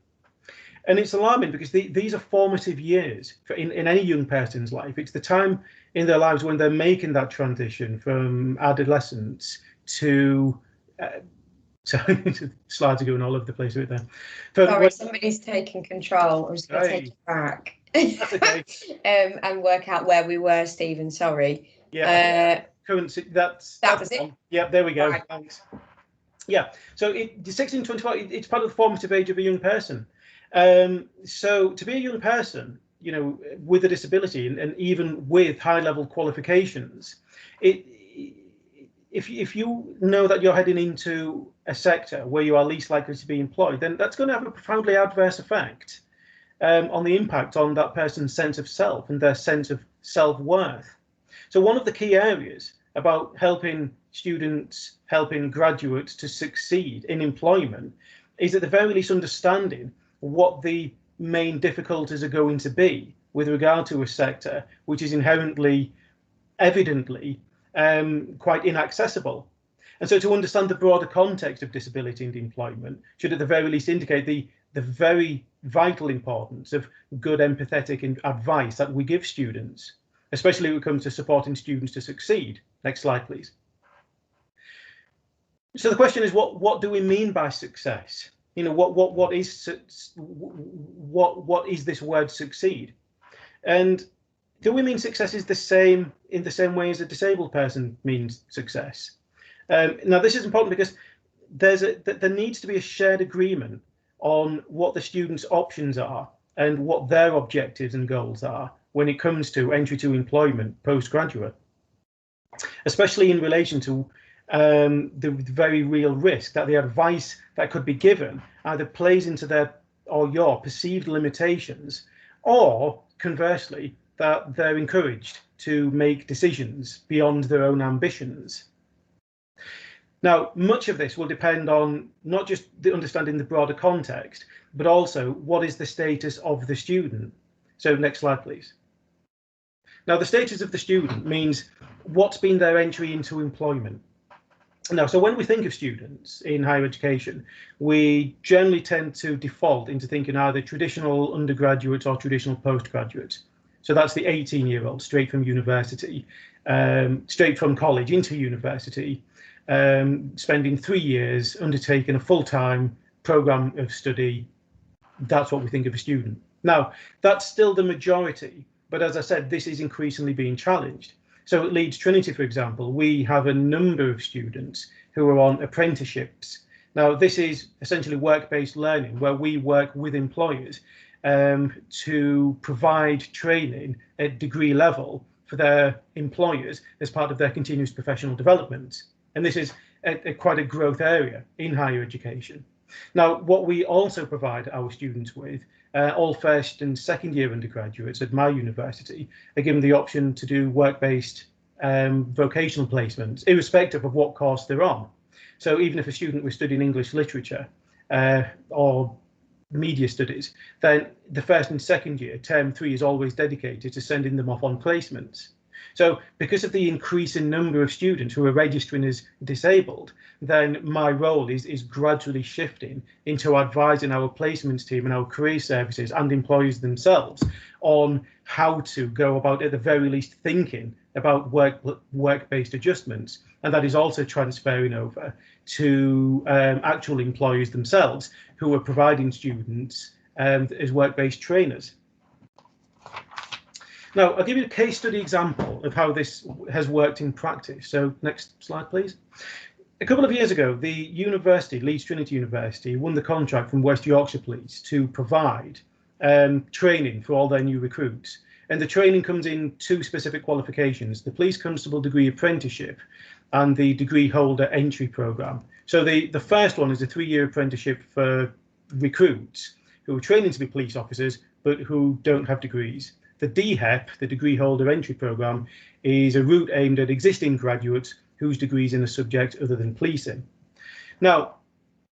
And it's alarming because these are formative years in any young person's life. It's the time in their lives when they're making that transition from adolescence to slides are going all over the place right there. Sorry, somebody's taking control. I'm just going to take it back. That's okay. And work out where we were, Stephen. Sorry. Yeah. Currency. That was it. Yeah, there we go. Right. Thanks. Yeah. So the 16 to 24, it's part of the formative age of a young person. So to be a young person, you know, with a disability and even with high-level qualifications, if you know that you're heading into a sector where you are least likely to be employed, then that's going to have a profoundly adverse effect on the impact on that person's sense of self and their sense of self-worth. So one of the key areas about helping students, helping graduates to succeed in employment is at the very least understanding what the main difficulties are going to be with regard to a sector which is inherently, evidently, quite inaccessible. And so to understand the broader context of disability and employment should at the very least indicate the very vital importance of good empathetic advice that we give students, especially when it comes to supporting students to succeed. Next slide, please. So the question is, what do we mean by success? You know, what is this word succeed? And do we mean success is in the same way as a disabled person means success? Now, this is important because there needs to be a shared agreement on what the students' options are and what their objectives and goals are when it comes to entry to employment postgraduate, especially in relation to the very real risk that the advice that could be given either plays into their or your perceived limitations, or conversely, that they're encouraged to make decisions beyond their own ambitions. Now, much of this will depend on not just the understanding the broader context, but also what is the status of the student. So next slide, please. Now, the status of the student means what's been their entry into employment. Now, so when we think of students in higher education, we generally tend to default into thinking either traditional undergraduates or traditional postgraduates. So that's the 18-year-old straight from university, straight from college into university, spending 3 years undertaking a full-time program of study. That's what we think of a student. Now, that's still the majority, but as I said, this is increasingly being challenged. So at Leeds Trinity, for example, we have a number of students who are on apprenticeships. Now, this is essentially work-based learning, where we work with employers to provide training at degree level for their employers as part of their continuous professional development. And this is quite a growth area in higher education. Now, what we also provide our students with, all first and second year undergraduates at my university are given the option to do work-based vocational placements, irrespective of what course they're on. So even if a student was studying English literature or media studies, then the first and second year, term 3, is always dedicated to sending them off on placements. So because of the increasing number of students who are registering as disabled, then my role is gradually shifting into advising our placements team and our career services and employees themselves on how to go about, at the very least, thinking about work-based adjustments. And that is also transferring over to actual employers themselves who are providing students as work-based trainers. Now, I'll give you a case study example of how this has worked in practice. So next slide, please. A couple of years ago, the university, Leeds Trinity University, won the contract from West Yorkshire Police to provide training for all their new recruits. And the training comes in two specific qualifications: the police constable degree apprenticeship and the degree holder entry programme. So the first one is a 3-year apprenticeship for recruits who are training to be police officers but who don't have degrees. The DHEP, the degree holder entry programme, is a route aimed at existing graduates whose degrees in a subject other than policing. Now,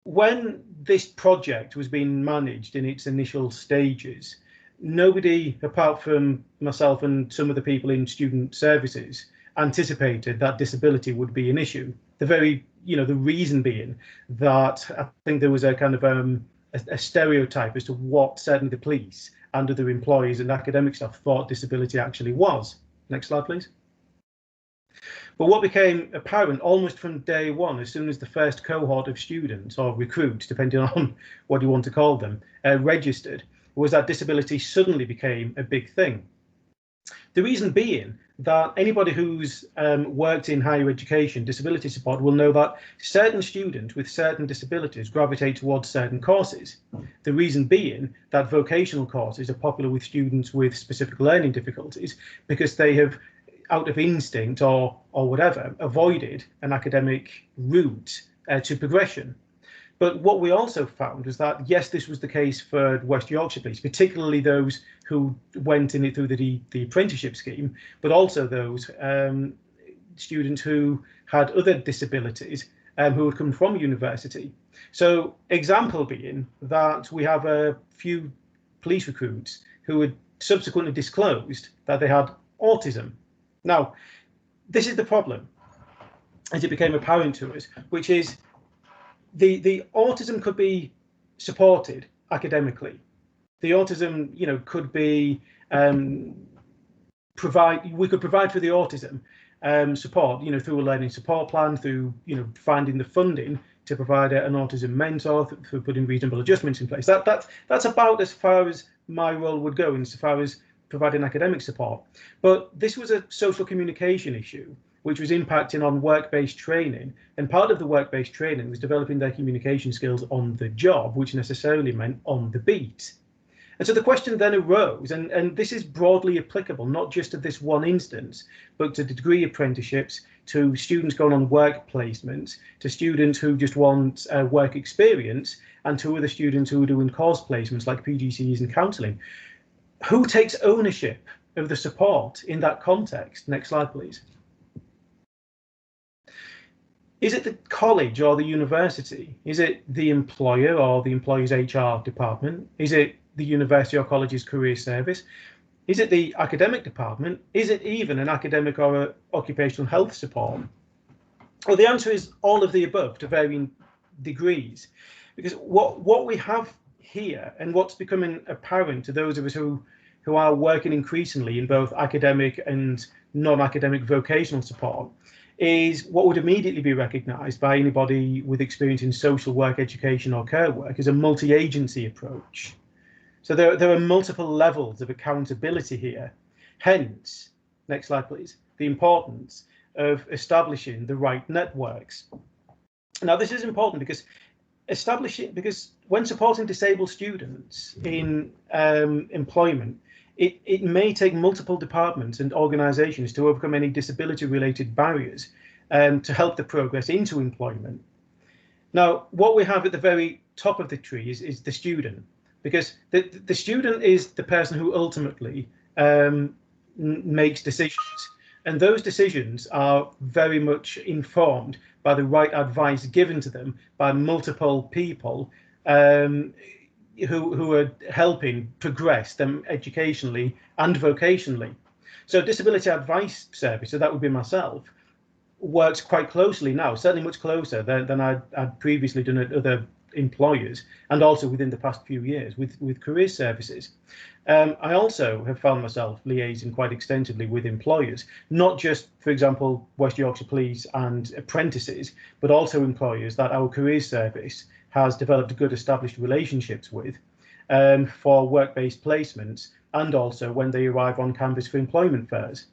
when this project was being managed in its initial stages, nobody apart from myself and some of the people in student services anticipated that disability would be an issue. The reason being that I think there was a kind of a stereotype as to what certainly the police and other employees and academic staff thought disability actually was. Next slide, please. But what became apparent almost from day one, as soon as the first cohort of students or recruits, depending on what you want to call them, registered, was that disability suddenly became a big thing. The reason being that anybody who's worked in higher education disability support will know that certain students with certain disabilities gravitate towards certain courses. The reason being that vocational courses are popular with students with specific learning difficulties because they have, out of instinct or whatever, avoided an academic route to progression. But what we also found was that, yes, this was the case for West Yorkshire Police, particularly those who went in it through the apprenticeship scheme, but also those students who had other disabilities who had come from university. So example being that we have a few police recruits who had subsequently disclosed that they had autism. Now, this is the problem, as it became apparent to us, which is the autism could be supported academically. The autism, could be we could provide for the autism support, through a learning support plan, through finding the funding to provide an autism mentor, through putting reasonable adjustments in place. That's about as far as my role would go insofar as providing academic support. But this was a social communication issue which was impacting on work-based training, and part of the work-based training was developing their communication skills on the job, which necessarily meant on the beat. And so the question then arose, and this is broadly applicable, not just to this one instance, but to degree apprenticeships, to students going on work placements, to students who just want work experience, and to other students who are doing course placements like PGCEs and counselling. Who takes ownership of the support in that context? Next slide, please. Is it the college or the university? Is it the employer or the employer's HR department? Is it the university or college's career service? Is it the academic department? Is it even an academic or a occupational health support? Well, the answer is all of the above to varying degrees, because what we have here and what's becoming apparent to those of us who are working increasingly in both academic and non-academic vocational support is what would immediately be recognised by anybody with experience in social work, education or care work as a multi-agency approach. So there are multiple levels of accountability here. Hence, next slide please, the importance of establishing the right networks. Now this is important because when supporting disabled students in employment, it may take multiple departments and organisations to overcome any disability-related barriers to help the progress into employment. Now, what we have at the very top of the tree is the student, because the student is the person who ultimately makes decisions, and those decisions are very much informed by the right advice given to them by multiple people who are helping progress them educationally and vocationally. So disability advice service, so that would be myself, works quite closely now, certainly much closer than I'd previously done at other employers, and also within the past few years with career services. I also have found myself liaising quite extensively with employers, not just, for example, West Yorkshire Police and apprentices, but also employers that our career service has developed good established relationships with for work-based placements, and also when they arrive on canvas for employment fairs.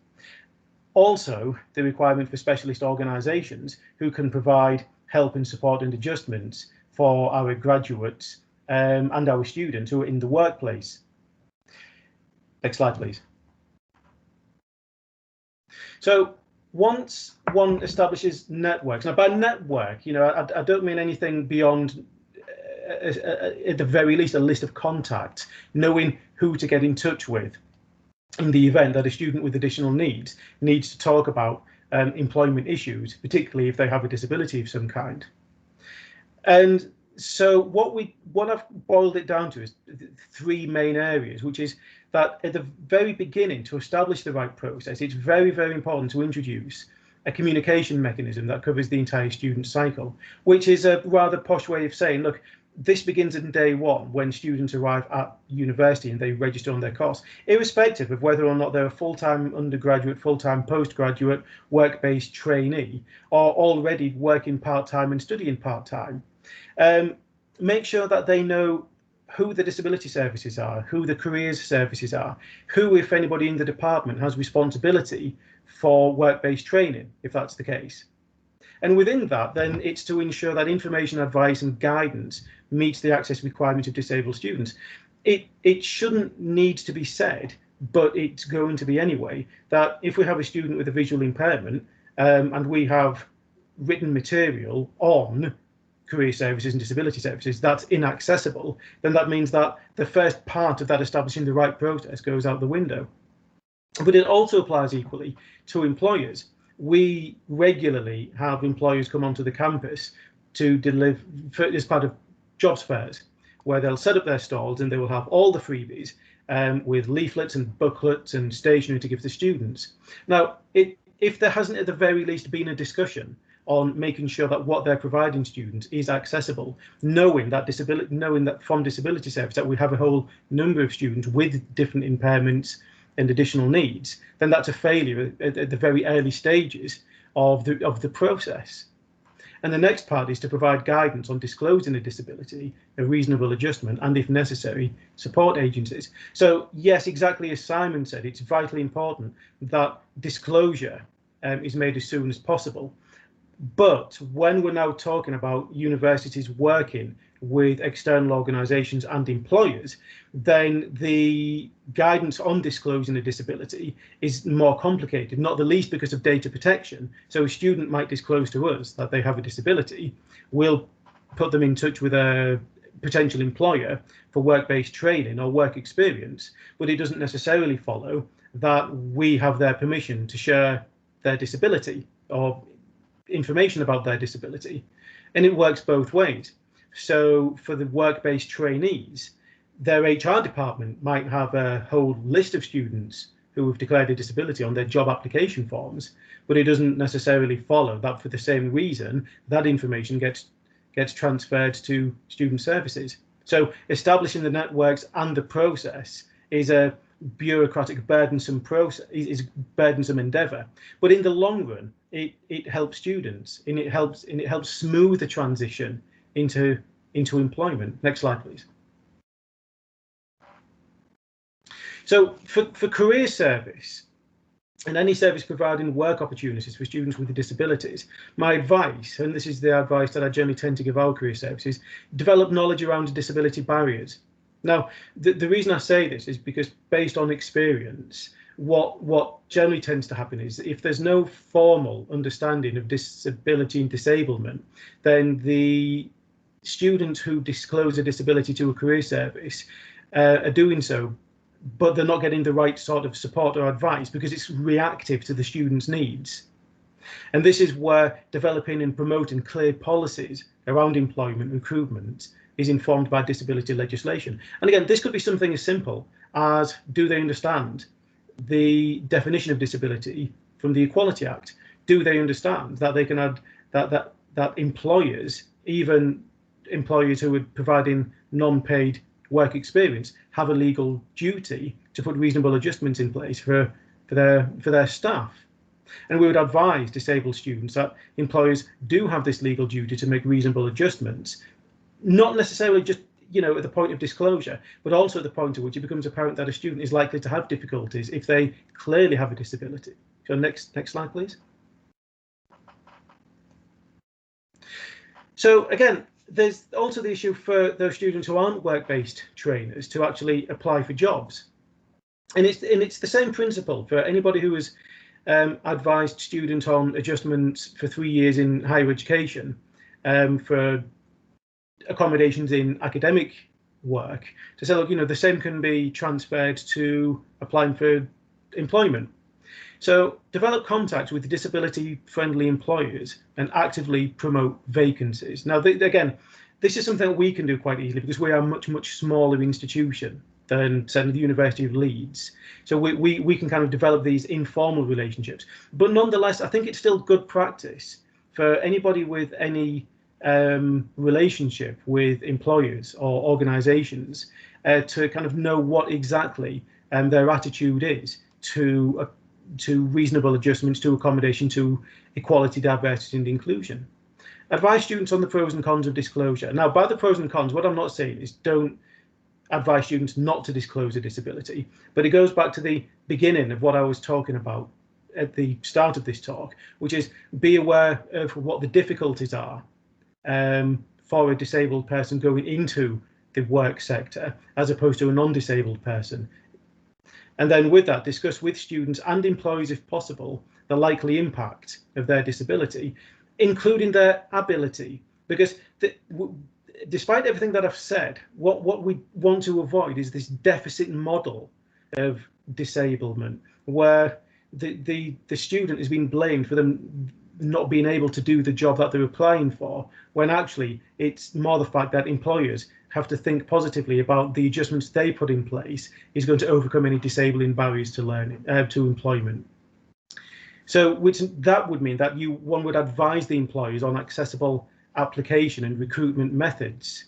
Also, the requirement for specialist organisations who can provide help and support and adjustments for our graduates and our students who are in the workplace. Next slide, please. So once one establishes networks, now by network, you know, I don't mean anything beyond, at the very least, a list of contacts, knowing who to get in touch with in the event that a student with additional needs needs to talk about employment issues, particularly if they have a disability of some kind. And so what I've boiled it down to is three main areas, which is that at the very beginning, to establish the right process, it's very, very important to introduce a communication mechanism that covers the entire student cycle, which is a rather posh way of saying, look, this begins on day one when students arrive at university and they register on their course, irrespective of whether or not they're a full-time undergraduate, full-time postgraduate, work-based trainee, or already working part-time and studying part-time. Make sure that they know who the disability services are, who the careers services are, who, if anybody in the department, has responsibility for work-based training, if that's the case. And within that, then it's to ensure that information, advice and guidance meets the access requirements of disabled students. It shouldn't need to be said, but it's going to be anyway, that if we have a student with a visual impairment and we have written material on career services and disability services that's inaccessible, then that means that the first part of that establishing the right process goes out the window. But it also applies equally to employers. We regularly have employers come onto the campus to deliver as part of jobs fairs, where they'll set up their stalls and they will have all the freebies with leaflets and booklets and stationery to give the students. Now, if there hasn't at the very least been a discussion on making sure that what they're providing students is accessible, knowing that from disability service that we have a whole number of students with different impairments and additional needs, then that's a failure at the very early stages of the process. And the next part is to provide guidance on disclosing a disability, a reasonable adjustment, and if necessary, support agencies. So yes, exactly as Simon said, it's vitally important that disclosure is made as soon as possible. But when we're now talking about universities working with external organisations and employers, then the guidance on disclosing a disability is more complicated, not the least because of data protection. So a student might disclose to us that they have a disability. We'll put them in touch with a potential employer for work-based training or work experience, but it doesn't necessarily follow that we have their permission to share their disability or information about their disability. And it works both ways. So for the work-based trainees, their HR department might have a whole list of students who have declared a disability on their job application forms, but it doesn't necessarily follow that for the same reason that information gets transferred to student services. So establishing the networks and the process is a bureaucratic, burdensome process, is burdensome endeavour, but in the long run, it helps students and it helps smooth the transition into employment. Next slide, please. So for career service and any service providing work opportunities for students with disabilities, my advice, and this is the advice that I generally tend to give our career services, develop knowledge around disability barriers. Now, the reason I say this is because based on experience, what generally tends to happen is if there's no formal understanding of disability and disablement, then the students who disclose a disability to a career service are doing so, but they're not getting the right sort of support or advice because it's reactive to the student's needs. And this is where developing and promoting clear policies around employment recruitment is informed by disability legislation. And again, this could be something as simple as, do they understand the definition of disability from the Equality Act? Do they understand that they can add that employers, even employers who are providing non-paid work experience, have a legal duty to put reasonable adjustments in place for their staff? And we would advise disabled students that employers do have this legal duty to make reasonable adjustments, not necessarily just at the point of disclosure, but also at the point at which it becomes apparent that a student is likely to have difficulties if they clearly have a disability. So next slide, please. So again, there's also the issue for those students who aren't work-based trainers to actually apply for jobs. And it's the same principle for anybody who has advised students on adjustments for 3 years in higher education, for accommodations in academic work, to say, look, the same can be transferred to applying for employment. So develop contacts with disability-friendly employers and actively promote vacancies. Now, again, this is something that we can do quite easily because we are a much smaller institution than, say, the University of Leeds. So we can kind of develop these informal relationships. But nonetheless, I think it's still good practice for anybody with any relationship with employers or organisations to kind of know what exactly their attitude is to reasonable adjustments, to accommodation, to equality, diversity and inclusion. Advise students on the pros and cons of disclosure. Now, by the pros and cons, what I'm not saying is don't advise students not to disclose a disability, but it goes back to the beginning of what I was talking about at the start of this talk, which is be aware of what the difficulties are for a disabled person going into the work sector as opposed to a non-disabled person. And then with that, discuss with students and employees, if possible, the likely impact of their disability, including their ability. Because despite everything that I've said, what we want to avoid is this deficit model of disablement, where the student is being blamed for them not being able to do the job that they're applying for, when actually it's more the fact that employers have to think positively about the adjustments they put in place is going to overcome any disabling barriers to learning, to employment. So that would mean that one would advise the employers on accessible application and recruitment methods.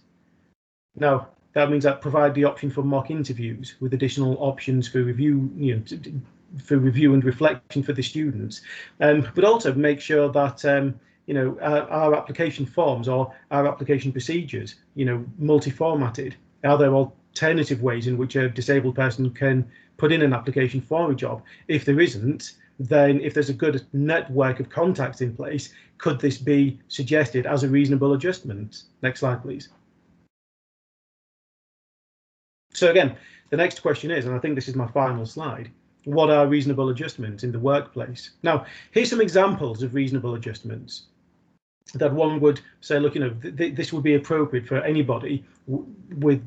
Now, that means that provide the option for mock interviews with additional options for review, for review and reflection for the students, but also make sure that our application forms or our application procedures, multi-formatted. Are there alternative ways in which a disabled person can put in an application for a job? If there isn't, then if there's a good network of contacts in place, could this be suggested as a reasonable adjustment? Next slide, please. So again, the next question is, and I think this is my final slide, what are reasonable adjustments in the workplace? Now, here's some examples of reasonable adjustments that one would say, look, this would be appropriate for anybody with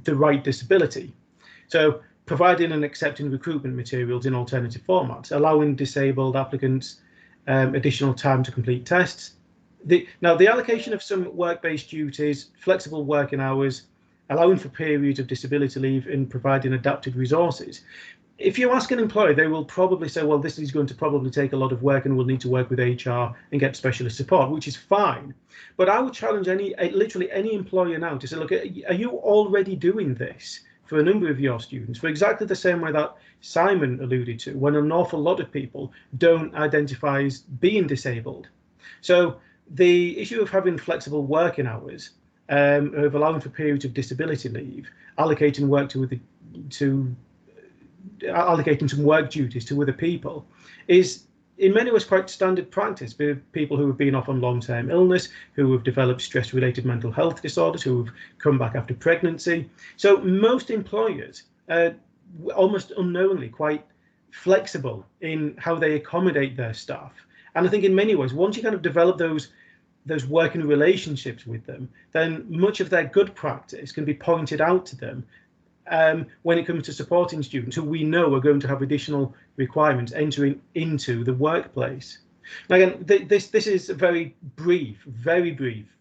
the right disability. So providing and accepting recruitment materials in alternative formats, allowing disabled applicants additional time to complete tests. Now, the allocation of some work-based duties, flexible working hours, allowing for periods of disability leave and providing adapted resources. If you ask an employer, they will probably say, well, this is going to probably take a lot of work and we'll need to work with HR and get specialist support, which is fine. But I would challenge literally any employer now to say, look, are you already doing this for a number of your students for exactly the same way that Simon alluded to, when an awful lot of people don't identify as being disabled? So the issue of having flexible working hours, of allowing for periods of disability leave, allocating work allocating some work duties to other people is in many ways quite standard practice for people who have been off on long-term illness, who have developed stress-related mental health disorders, who have come back after pregnancy. So most employers are almost unknowingly quite flexible in how they accommodate their staff. And I think in many ways, once you kind of develop those working relationships with them, then much of their good practice can be pointed out to them when it comes to supporting students who we know are going to have additional requirements entering into the workplace. Now, again, this is a very brief,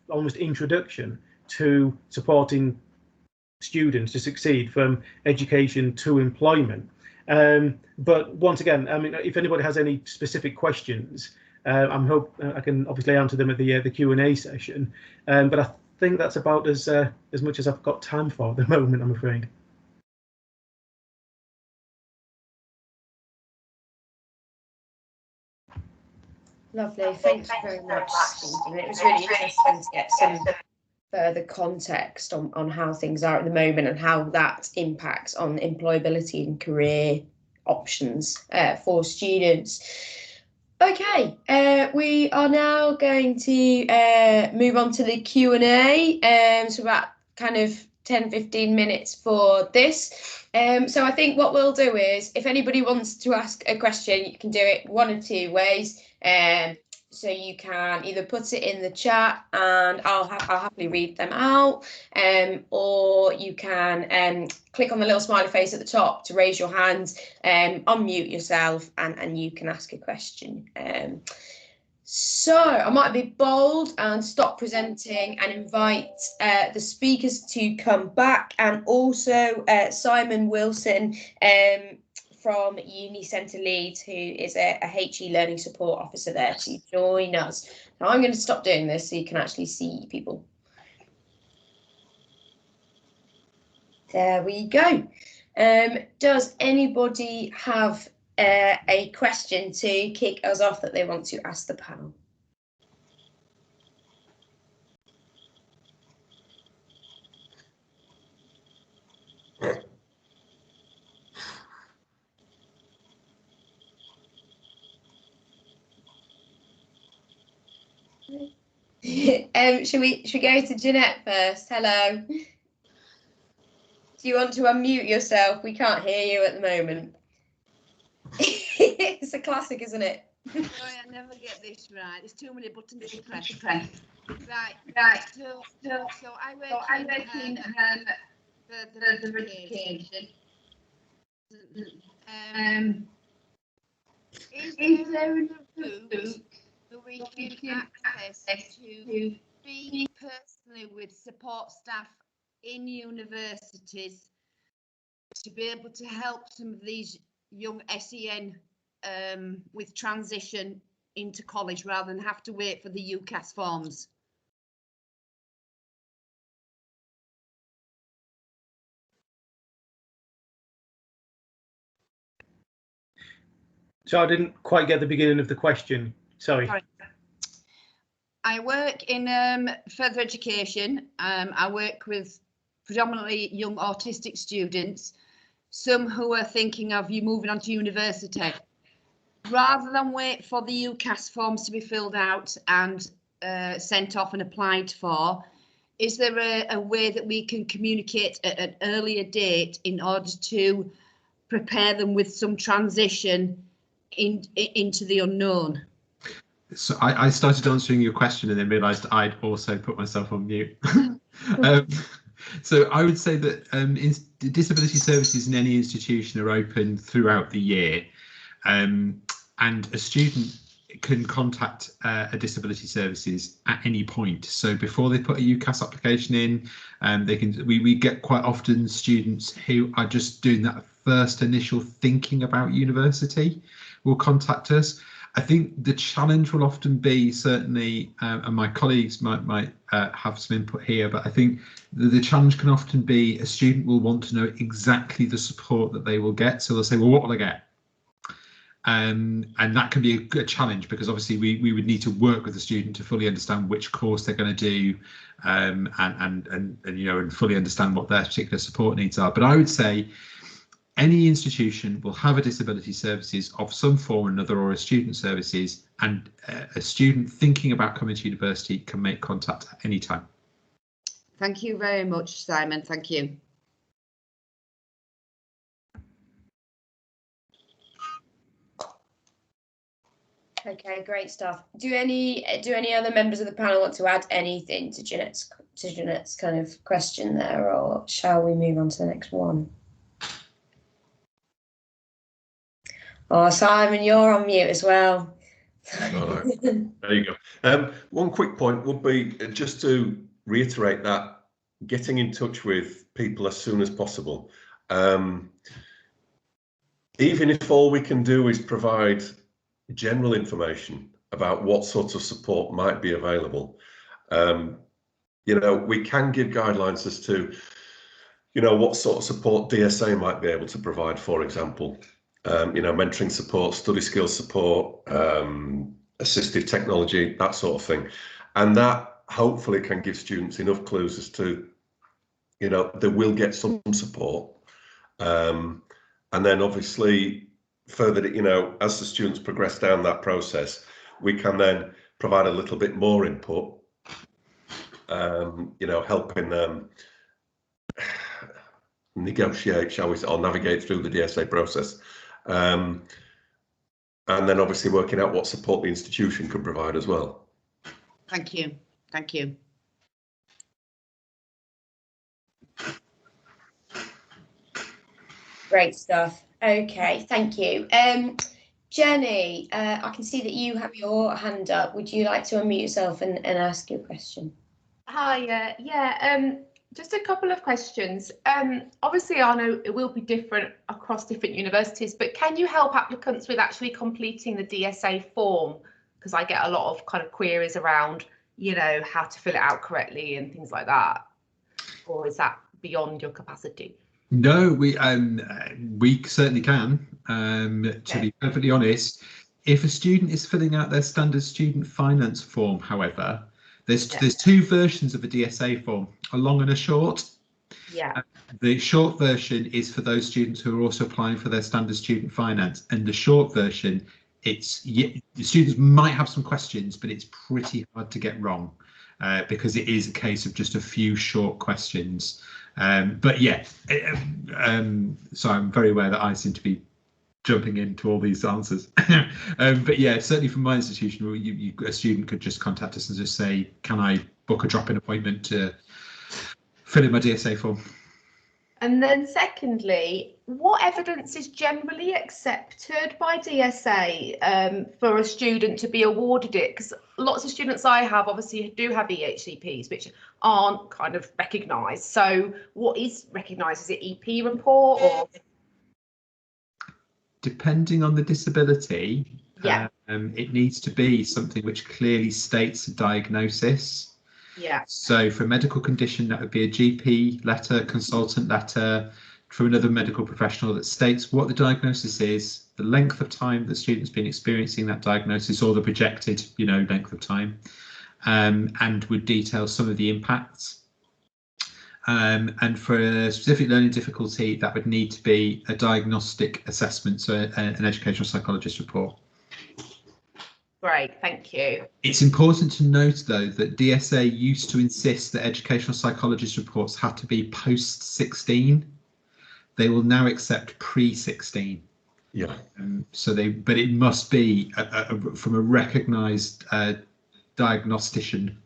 almost introduction to supporting students to succeed from education to employment. But once again, I mean, if anybody has any specific questions, I'm hope I can obviously answer them at the Q&A session. But I think that's about as much as I've got time for at the moment, I'm afraid. Lovely, thank you very much, Stephen. It was really interesting to get some further context on how things are at the moment and how that impacts on employability and career options for students. Okay, we are now going to move on to the Q&A. So about kind of 10-15 minutes for this. So I think what we'll do is, if anybody wants to ask a question, you can do it one of two ways. So you can either put it in the chat and I'll happily read them out, or you can click on the little smiley face at the top to raise your hand, unmute yourself, and you can ask a question. So I might be bold and stop presenting and invite the speakers to come back, and also Simon Wilson from Uni Centre Leeds, who is a HE Learning Support Officer there, to join us. Now I'm going to stop doing this so you can actually see people. There we go. Does anybody have a question to kick us off that they want to ask the panel? Should we go to Jeanette first? Hello. Do you want to unmute yourself? We can't hear you at the moment. It's a classic, isn't it? Sorry, I never get this right. There's too many buttons to press. Right. So I work in further education. Is there enough route that we can access to speak personally with support staff in universities to be able to help some of these young SEN with transition into college rather than have to wait for the UCAS forms? So I didn't quite get the beginning of the question. Sorry. I work in further education. I work with predominantly young autistic students, some who are thinking of moving on to university. Rather than wait for the UCAS forms to be filled out and sent off and applied for, is there a way that we can communicate at an earlier date in order to prepare them with some transition into the unknown? So I started answering your question and then realised I'd also put myself on mute. So I would say that disability services in any institution are open throughout the year, and a student can contact a disability services at any point. So before they put a UCAS application in, they can. We get quite often students who are just doing that first initial thinking about university will contact us. I think the challenge will often be, certainly, and my colleagues might have some input here, but I think the challenge can often be a student will want to know exactly the support that they will get. So they'll say, well, what will I get? And that can be a challenge, because obviously we would need to work with the student to fully understand which course they're going to do, and fully understand what their particular support needs are. But I would say any institution will have a disability services of some form or another, or a student services, and a student thinking about coming to university can make contact at any time. Thank you very much, Simon. Thank you. Okay, great stuff. Do any other members of the panel want to add anything to Jeanette's kind of question there, or shall we move on to the next one? Oh, Simon, you're on mute as well. Right. There you go. One quick point would be just to reiterate that getting in touch with people as soon as possible. even if all we can do is provide general information about what sorts of support might be available, you know, we can give guidelines as to, you know, what sort of support DSA might be able to provide, for example, you know, mentoring support, study skills support, assistive technology, that sort of thing. And that hopefully can give students enough clues as to, you know, they will get some support. And then obviously further, you know, as the students progress down that process, we can then provide a little bit more input, you know, helping them negotiate, shall we say, or navigate through the DSA process. And then obviously working out what support the institution can provide as well. Thank you. Thank you. Great stuff. Okay, thank you. Jenny, I can see that you have your hand up. Would you like to unmute yourself and ask your question? Hi, just a couple of questions. Obviously, I know it will be different across different universities, but can you help applicants with actually completing the DSA form? Because I get a lot of kind of queries around, you know, how to fill it out correctly and things like that. Or is that beyond your capacity? No, we certainly can. To be perfectly honest, if a student is filling out their standard student finance form, however, there's two versions of a DSA form, a long and a short. Yeah. The short version is for those students who are also applying for their standard student finance, and the short version, the students might have some questions, but it's pretty hard to get wrong because it is a case of just a few short questions. But yeah, so I'm very aware that I seem to be jumping into all these answers. But yeah, certainly from my institution, a student could just contact us and just say, can I book a drop-in appointment to fill in my DSA form? And then secondly, what evidence is generally accepted by DSA for a student to be awarded it? Because lots of students I have obviously do have EHCPs, which aren't kind of recognised. So what is recognised? Is it EP report or? Depending on the disability, yeah, it needs to be something which clearly states a diagnosis. Yeah. So for a medical condition, that would be a GP letter, consultant letter from another medical professional that states what the diagnosis is, the length of time the student's been experiencing that diagnosis, or the projected, you know, length of time, and would detail some of the impacts. And for a specific learning difficulty, that would need to be a diagnostic assessment, so an educational psychologist report. Great, thank you. It's important to note, though, that DSA used to insist that educational psychologist reports had to be post-16. They will now accept pre-16. Yeah. But it must be from a recognised diagnostician.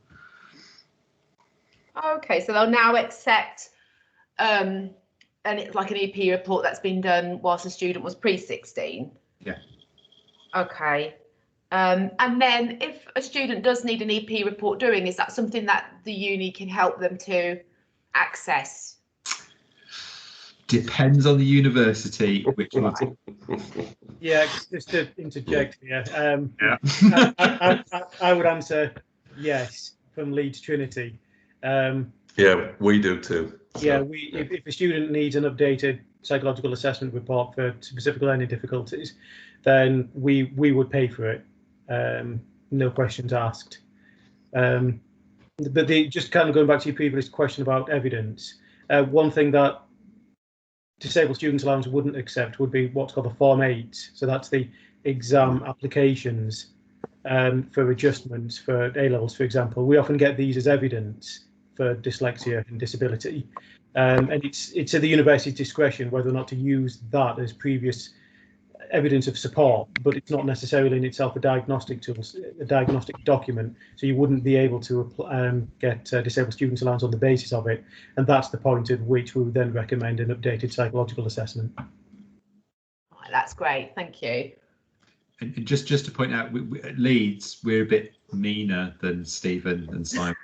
Okay, so they'll now accept and it's like an EP report that's been done whilst the student was pre-16. Yeah. Okay. And then if a student does need an EP report doing, is that something that the uni can help them to access? Depends on the university, which one. Yeah, just to interject here, I would answer yes from Leeds Trinity. Yeah, we do too. So, yeah, if a student needs an updated psychological assessment report for specific learning difficulties, then we would pay for it, no questions asked. But just kind of going back to your previous question about evidence, one thing that Disabled Students Allowance wouldn't accept would be what's called the Form 8. So that's the exam applications for adjustments for A-levels, for example. We often get these as evidence for dyslexia and disability. And it's at the university's discretion whether or not to use that as previous evidence of support, but it's not necessarily in itself a diagnostic tool, a diagnostic document. So you wouldn't be able to get Disabled Students Allowance on the basis of it. And that's the point at which we would then recommend an updated psychological assessment. Right, that's great, thank you. And just to point out, at Leeds, we're a bit meaner than Stephen and Simon.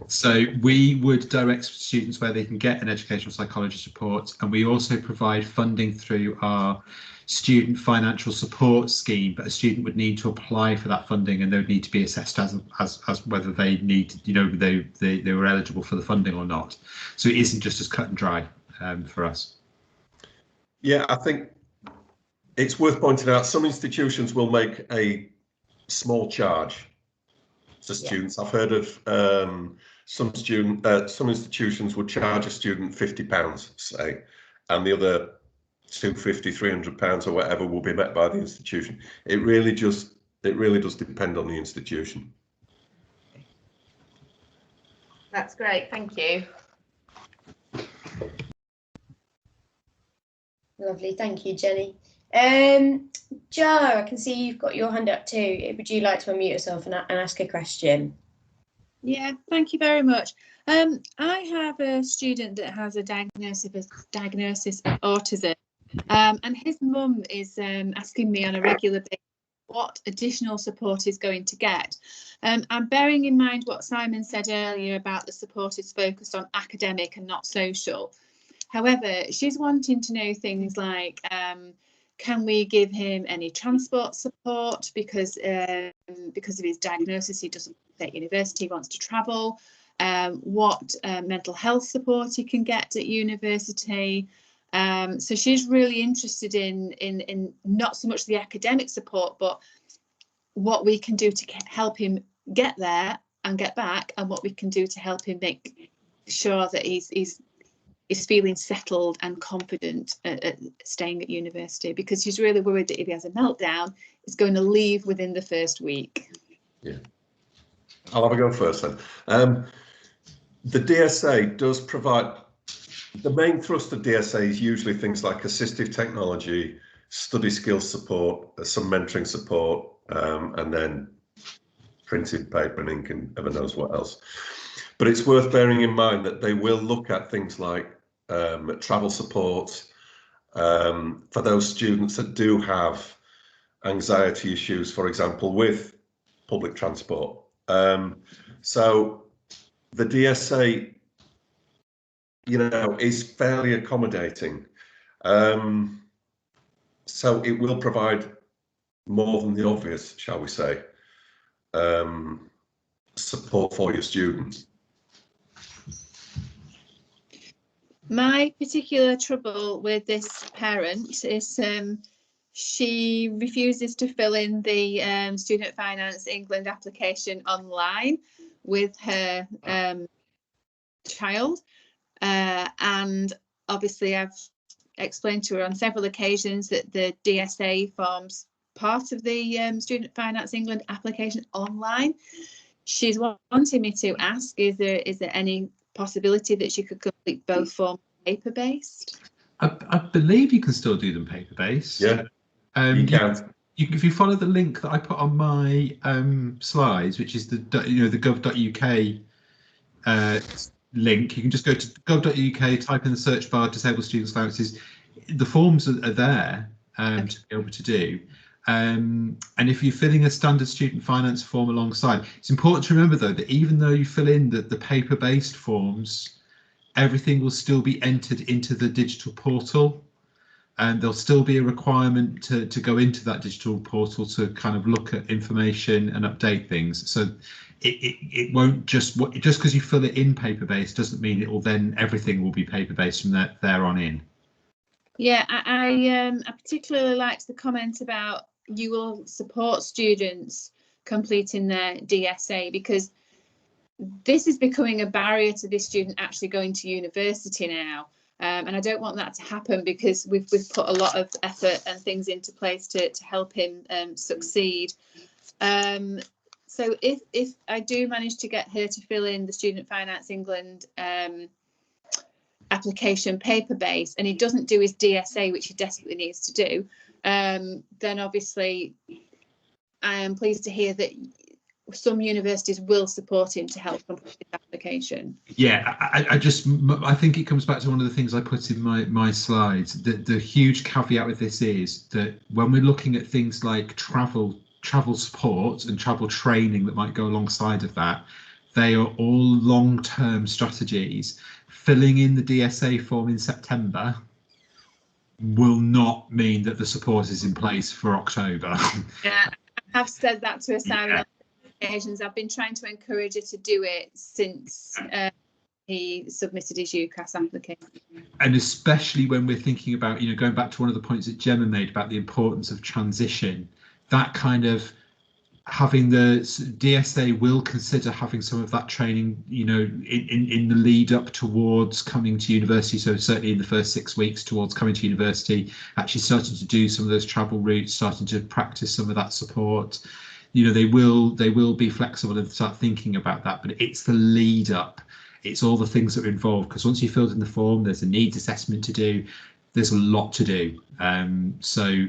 So we would direct students where they can get an educational psychologist report, and we also provide funding through our student financial support scheme, but a student would need to apply for that funding, and they would need to be assessed as whether they need, you know, they were eligible for the funding or not. So it isn't just as cut and dry for us. Yeah, I think it's worth pointing out some institutions will make a small charge to students. I've heard of some institutions would charge a student £50, say, and the other £250, £300 or whatever will be met by the institution. It really does depend on the institution. That's great, thank you. Lovely, thank you, Jenny. Joe, I can see you've got your hand up too. Would you like to unmute yourself and ask a question? Yeah, thank you very much. I have a student that has a diagnosis of autism, and his mum is asking me on a regular basis what additional support he's going to get. I'm bearing in mind what Simon said earlier about the support is focused on academic and not social. However, she's wanting to know things like, can we give him any transport support because of his diagnosis, he doesn't at university, he wants to travel, what mental health support he can get at university. So she's really interested in not so much the academic support, but what we can do to help him get there and get back, and what we can do to help him make sure that he's feeling settled and confident at staying at university, because she's really worried that if he has a meltdown, he's going to leave within the first week. Yeah, I'll have a go first then. The DSA does provide, the main thrust of DSA is usually things like assistive technology, study skills support, some mentoring support, and then printed paper and ink and heaven knows what else. But it's worth bearing in mind that they will look at things like travel support for those students that do have anxiety issues, for example, with public transport. So the DSA, you know, is fairly accommodating. So it will provide more than the obvious, shall we say, support for your students. My particular trouble with this parent is she refuses to fill in the Student Finance England application online with her child, and obviously I've explained to her on several occasions that the DSA forms part of the Student Finance England application online. She's wanting me to ask, is there any possibility that she could complete both forms paper-based? I believe you can still do them paper-based. Yeah, you can. If you follow the link that I put on my slides, which is the the gov.uk link, you can just go to gov.uk, type in the search bar disabled students allowances. The forms are there to be able to do. And if you're filling a standard student finance form alongside, it's important to remember though that even though you fill in the paper-based forms, everything will still be entered into the digital portal, and there'll still be a requirement to go into that digital portal to kind of look at information and update things. So it won't just because you fill it in paper-based doesn't mean it will then everything will be paper-based from there on in. Yeah, I particularly liked the comment about you will support students completing their DSA, because this is becoming a barrier to this student actually going to university now. And I don't want that to happen, because we've put a lot of effort and things into place to help him succeed. So if I do manage to get her to fill in the Student Finance England application paper-based, and he doesn't do his DSA, which he desperately needs to do, then obviously I am pleased to hear that some universities will support him to help complete the application. Yeah, I think it comes back to one of the things I put in my slides. The huge caveat with this is that when we're looking at things like travel support and travel training that might go alongside of that, They are all long-term strategies. Filling in the DSA form in September will not mean that the support is in place for October. Yeah, I have said that to Sarah Yeah. on occasions. I've been trying to encourage her to do it since he submitted his UCAS application. And especially when we're thinking about, you know, going back to one of the points that Gemma made about the importance of transition, that kind of having the DSA will consider having some of that training, you know, in the lead up towards coming to university. So certainly in the first 6 weeks towards coming to university, actually starting to do some of those travel routes, starting to practice some of that support. You know, they will be flexible and start thinking about that, but it's the lead up. It's all the things that are involved, because once you filled in the form, there's a needs assessment to do. There's a lot to do. So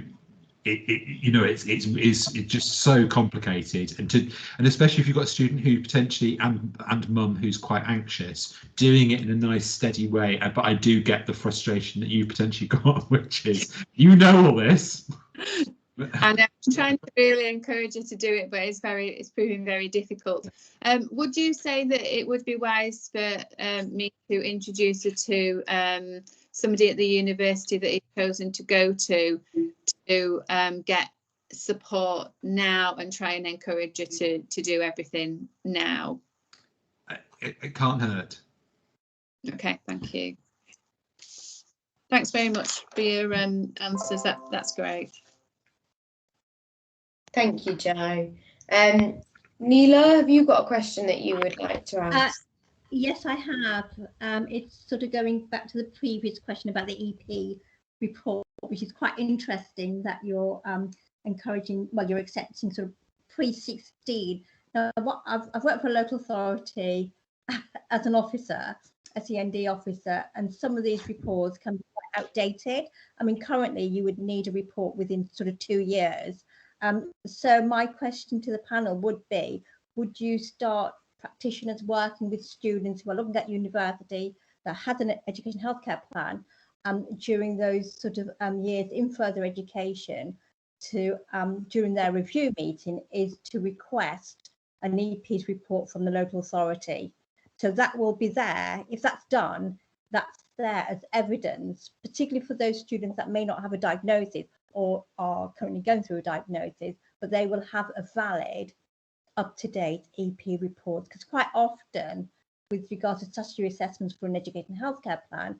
it's just so complicated, and especially if you've got a student who potentially and mum who's quite anxious, doing it in a nice steady way. But I do get the frustration that you potentially got, which is, you know, all this. And I'm trying to really encourage her to do it, but it's proving very difficult. Would you say that it would be wise for me to introduce her to somebody at the university that he's chosen to go to get support now and try and encourage her to do everything now? It can't hurt. Okay, thank you. Thanks very much for your answers. That's great. Thank you, Jo. Neela, have you got a question that you would like to ask? Yes, I have. It's sort of going back to the previous question about the EP report, which is quite interesting that you're encouraging, well, you're accepting sort of pre-16. Now, I've worked for a local authority as an officer, a SEND officer, and some of these reports can be quite outdated. I mean, currently you would need a report within sort of 2 years. So my question to the panel would be, would you start practitioners working with students who are looking at university that has an education healthcare plan during those sort of years in further education to during their review meeting is to request an EP's report from the local authority. So that will be there. If that's done, that's there as evidence, particularly for those students that may not have a diagnosis or are currently going through a diagnosis, but they will have a valid, up-to-date EP report. Because quite often, with regard to statutory assessments for an education healthcare plan,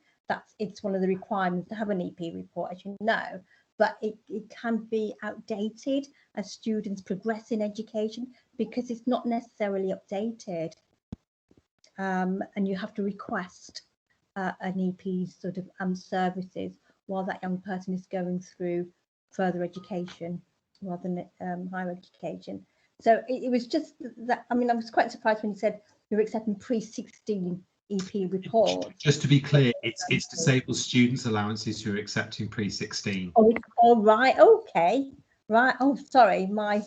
it's one of the requirements to have an EP report, as you know, but it can be outdated as students progress in education because it's not necessarily updated. And you have to request an EP's sort of services while that young person is going through further education rather than higher education. So it was just that, I mean, I was quite surprised when you said you're accepting pre-16 EP reports. Just to be clear, it's disabled students allowances who are accepting pre-16. Oh, it's all right. Okay. Right. Oh, sorry. My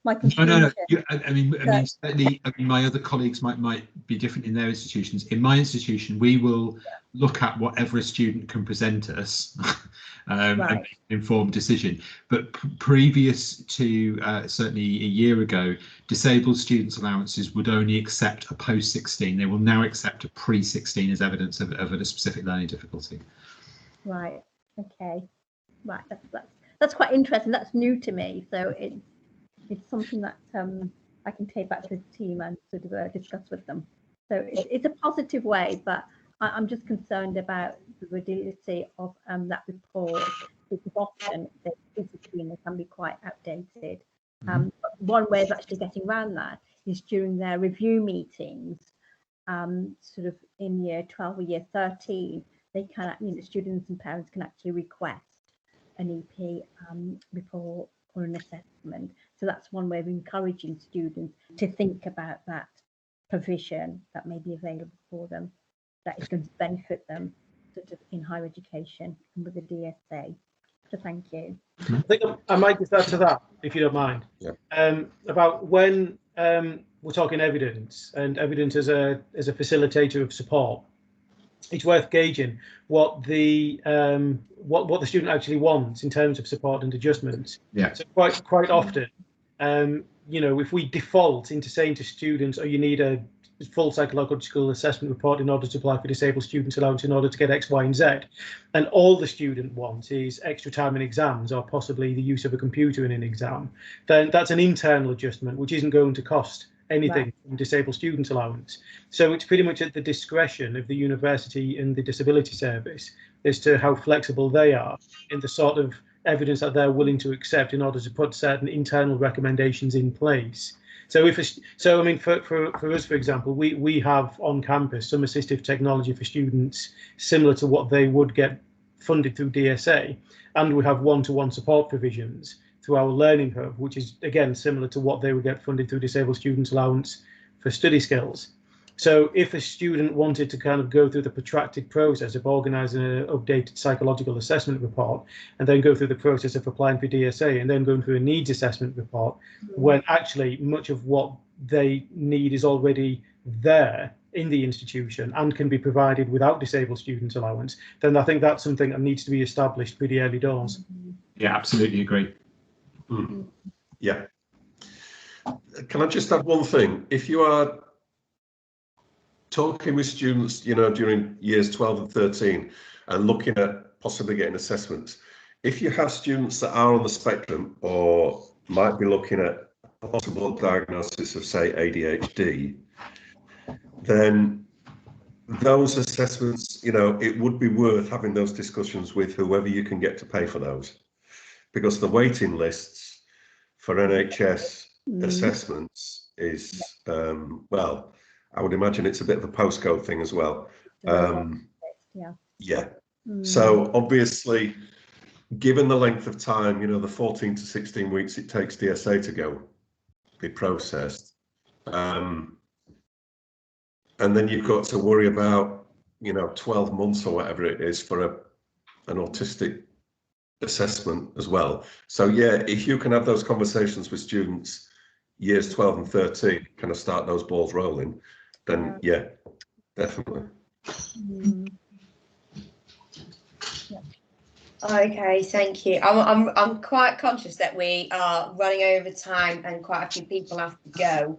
confusion. No. I mean, certainly, my other colleagues might be different in their institutions. In my institution, we will look at whatever a student can present us and make an informed decision. But previous to certainly a year ago, disabled students' allowances would only accept a post-16. They will now accept a pre-16 as evidence of a specific learning difficulty. Right. Okay. Right. That's quite interesting. That's new to me. So it's something that I can take back to the team and sort of discuss with them. So it's a positive way, but I'm just concerned about the validity of that report, because often they can be quite outdated. But one way of actually getting around that is during their review meetings, sort of in year 12 or year 13, they can, students and parents can actually request an EP report or an assessment. So that's one way of encouraging students to think about that provision that may be available for them, that is going to benefit them sort of in higher education and with the DSA. So thank you. I think I might just add to that, if you don't mind. Yeah. About when we're talking evidence and evidence as a facilitator of support, it's worth gauging what the student actually wants in terms of support and adjustments. Yeah. So quite often, if we default into saying to students, "Oh, you need a full psychological assessment report in order to apply for disabled students allowance in order to get X, Y, and Z, and all the student wants is extra time in exams or possibly the use of a computer in an exam, then that's an internal adjustment which isn't going to cost anything from disabled student allowance. So it's pretty much at the discretion of the university and the disability service as to how flexible they are in the sort of evidence that they're willing to accept in order to put certain internal recommendations in place. So I mean, for us, for example, we have on campus some assistive technology for students similar to what they would get funded through DSA, and we have one-to-one support provisions through our learning hub, which is again similar to what they would get funded through disabled students allowance for study skills. So if a student wanted to kind of go through the protracted process of organising an updated psychological assessment report and then go through the process of applying for DSA and then going through a needs assessment report, when actually much of what they need is already there in the institution and can be provided without disabled student allowance, then I think that's something that needs to be established pretty early doors. Yeah, absolutely agree. Yeah. Can I just add one thing? If you are talking with students, during years 12 and 13 and looking at possibly getting assessments, if you have students that are on the spectrum or might be looking at a possible diagnosis of, say, ADHD, then those assessments, it would be worth having those discussions with whoever you can get to pay for those, because the waiting lists for NHS assessments is, well, I would imagine it's a bit of a postcode thing as well. Yeah. So obviously, given the length of time, the 14 to 16 weeks it takes DSA to be processed, and then you've got to worry about, 12 months or whatever it is for an autistic assessment as well. So yeah, if you can have those conversations with students years 12 and 13, kind of start those balls rolling, then yeah, definitely. Okay, thank you. I'm quite conscious that we are running over time and quite a few people have to go.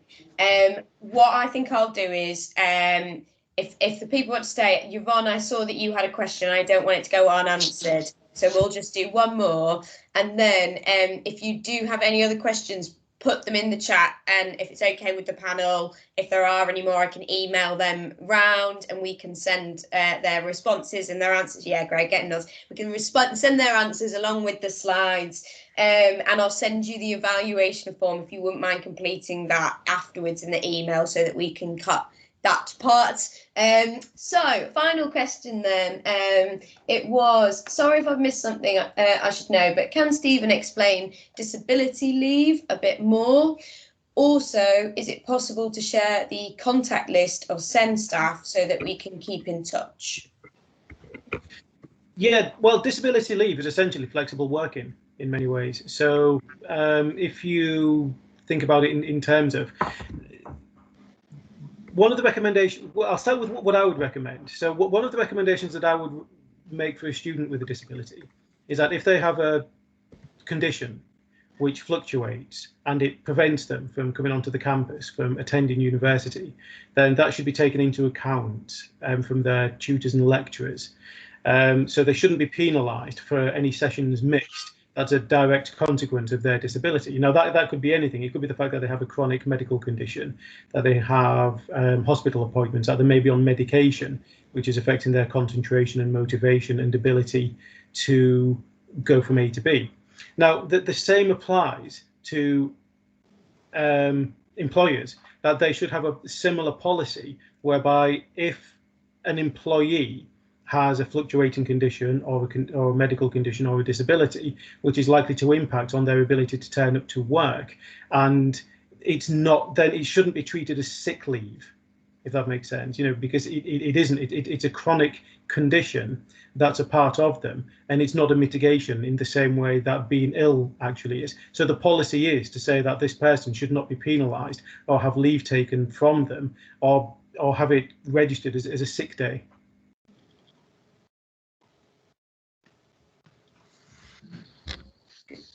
What I think I'll do is, if the people want to stay, Yvonne, I saw that you had a question. I don't want it to go unanswered, so we'll just do one more, and then if you do have any other questions, put them in the chat, and if it's okay with the panel, if there are any more, I can email them round and we can send their responses and their answers. Yeah, great, getting those. We can send their answers along with the slides, and I'll send you the evaluation form if you wouldn't mind completing that afterwards in the email so that we can cut that part. So final question then, it was, sorry if I've missed something, I should know, but can Stephen explain disability leave a bit more? Also, is it possible to share the contact list of SEND staff so that we can keep in touch? Yeah, well, disability leave is essentially flexible working in many ways. So if you think about it in terms of, one of the recommendations, well, I'll start with what I would recommend. So one of the recommendations that I would make for a student with a disability is that if they have a condition which fluctuates and it prevents them from coming onto the campus, from attending university, then that should be taken into account from their tutors and lecturers. So they shouldn't be penalised for any sessions missed. That's a direct consequence of their disability. That could be anything. It could be the fact that they have a chronic medical condition, that they have hospital appointments, that they may be on medication, which is affecting their concentration and motivation and ability to go from A to B. Now, the same applies to employers, that they should have a similar policy whereby if an employee has a fluctuating condition or a medical condition or a disability, which is likely to impact on their ability to turn up to work, and it's not, then it shouldn't be treated as sick leave, if that makes sense, because it isn't, it's a chronic condition that's a part of them, and it's not a mitigation in the same way that being ill actually is. So the policy is to say that this person should not be penalised or have leave taken from them or have it registered as a sick day.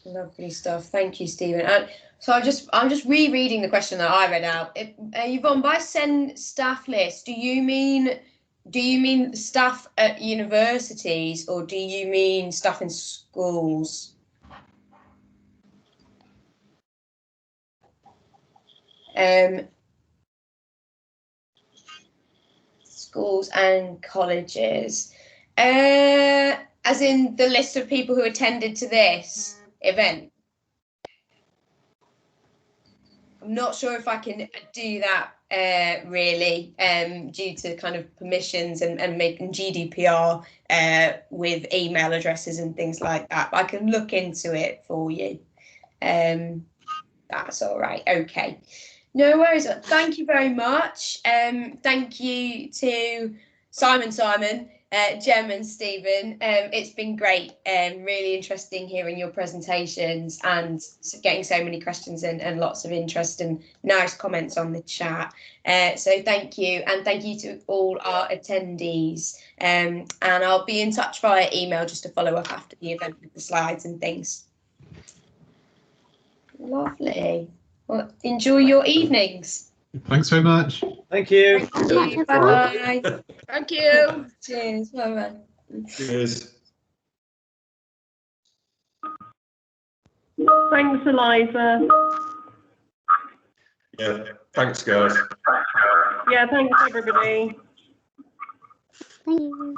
Lovely stuff. Thank you, Stephen. And So I'm just rereading the question that I read out. Yvonne, by send staff list, do you mean staff at universities, or do you mean staff in schools? Schools and colleges, as in the list of people who attended to this event. I'm not sure if I can do that really, due to kind of permissions and making GDPR with email addresses and things like that. But I can look into it for you. That's all right. Okay. No worries. Thank you very much. Thank you to Simon, Jem and Stephen. It's been great and really interesting hearing your presentations and getting so many questions and lots of interest and nice comments on the chat. So thank you, and thank you to all our attendees. And I'll be in touch via email just to follow up after the event with the slides and things. Lovely. Well, enjoy your evenings. Thanks very much. Thank you. Thank you. Bye. Thank you. Cheers. Bye-bye. Cheers. Thanks, Eliza. Yeah, thanks, guys. Yeah, thanks, everybody. Thank you.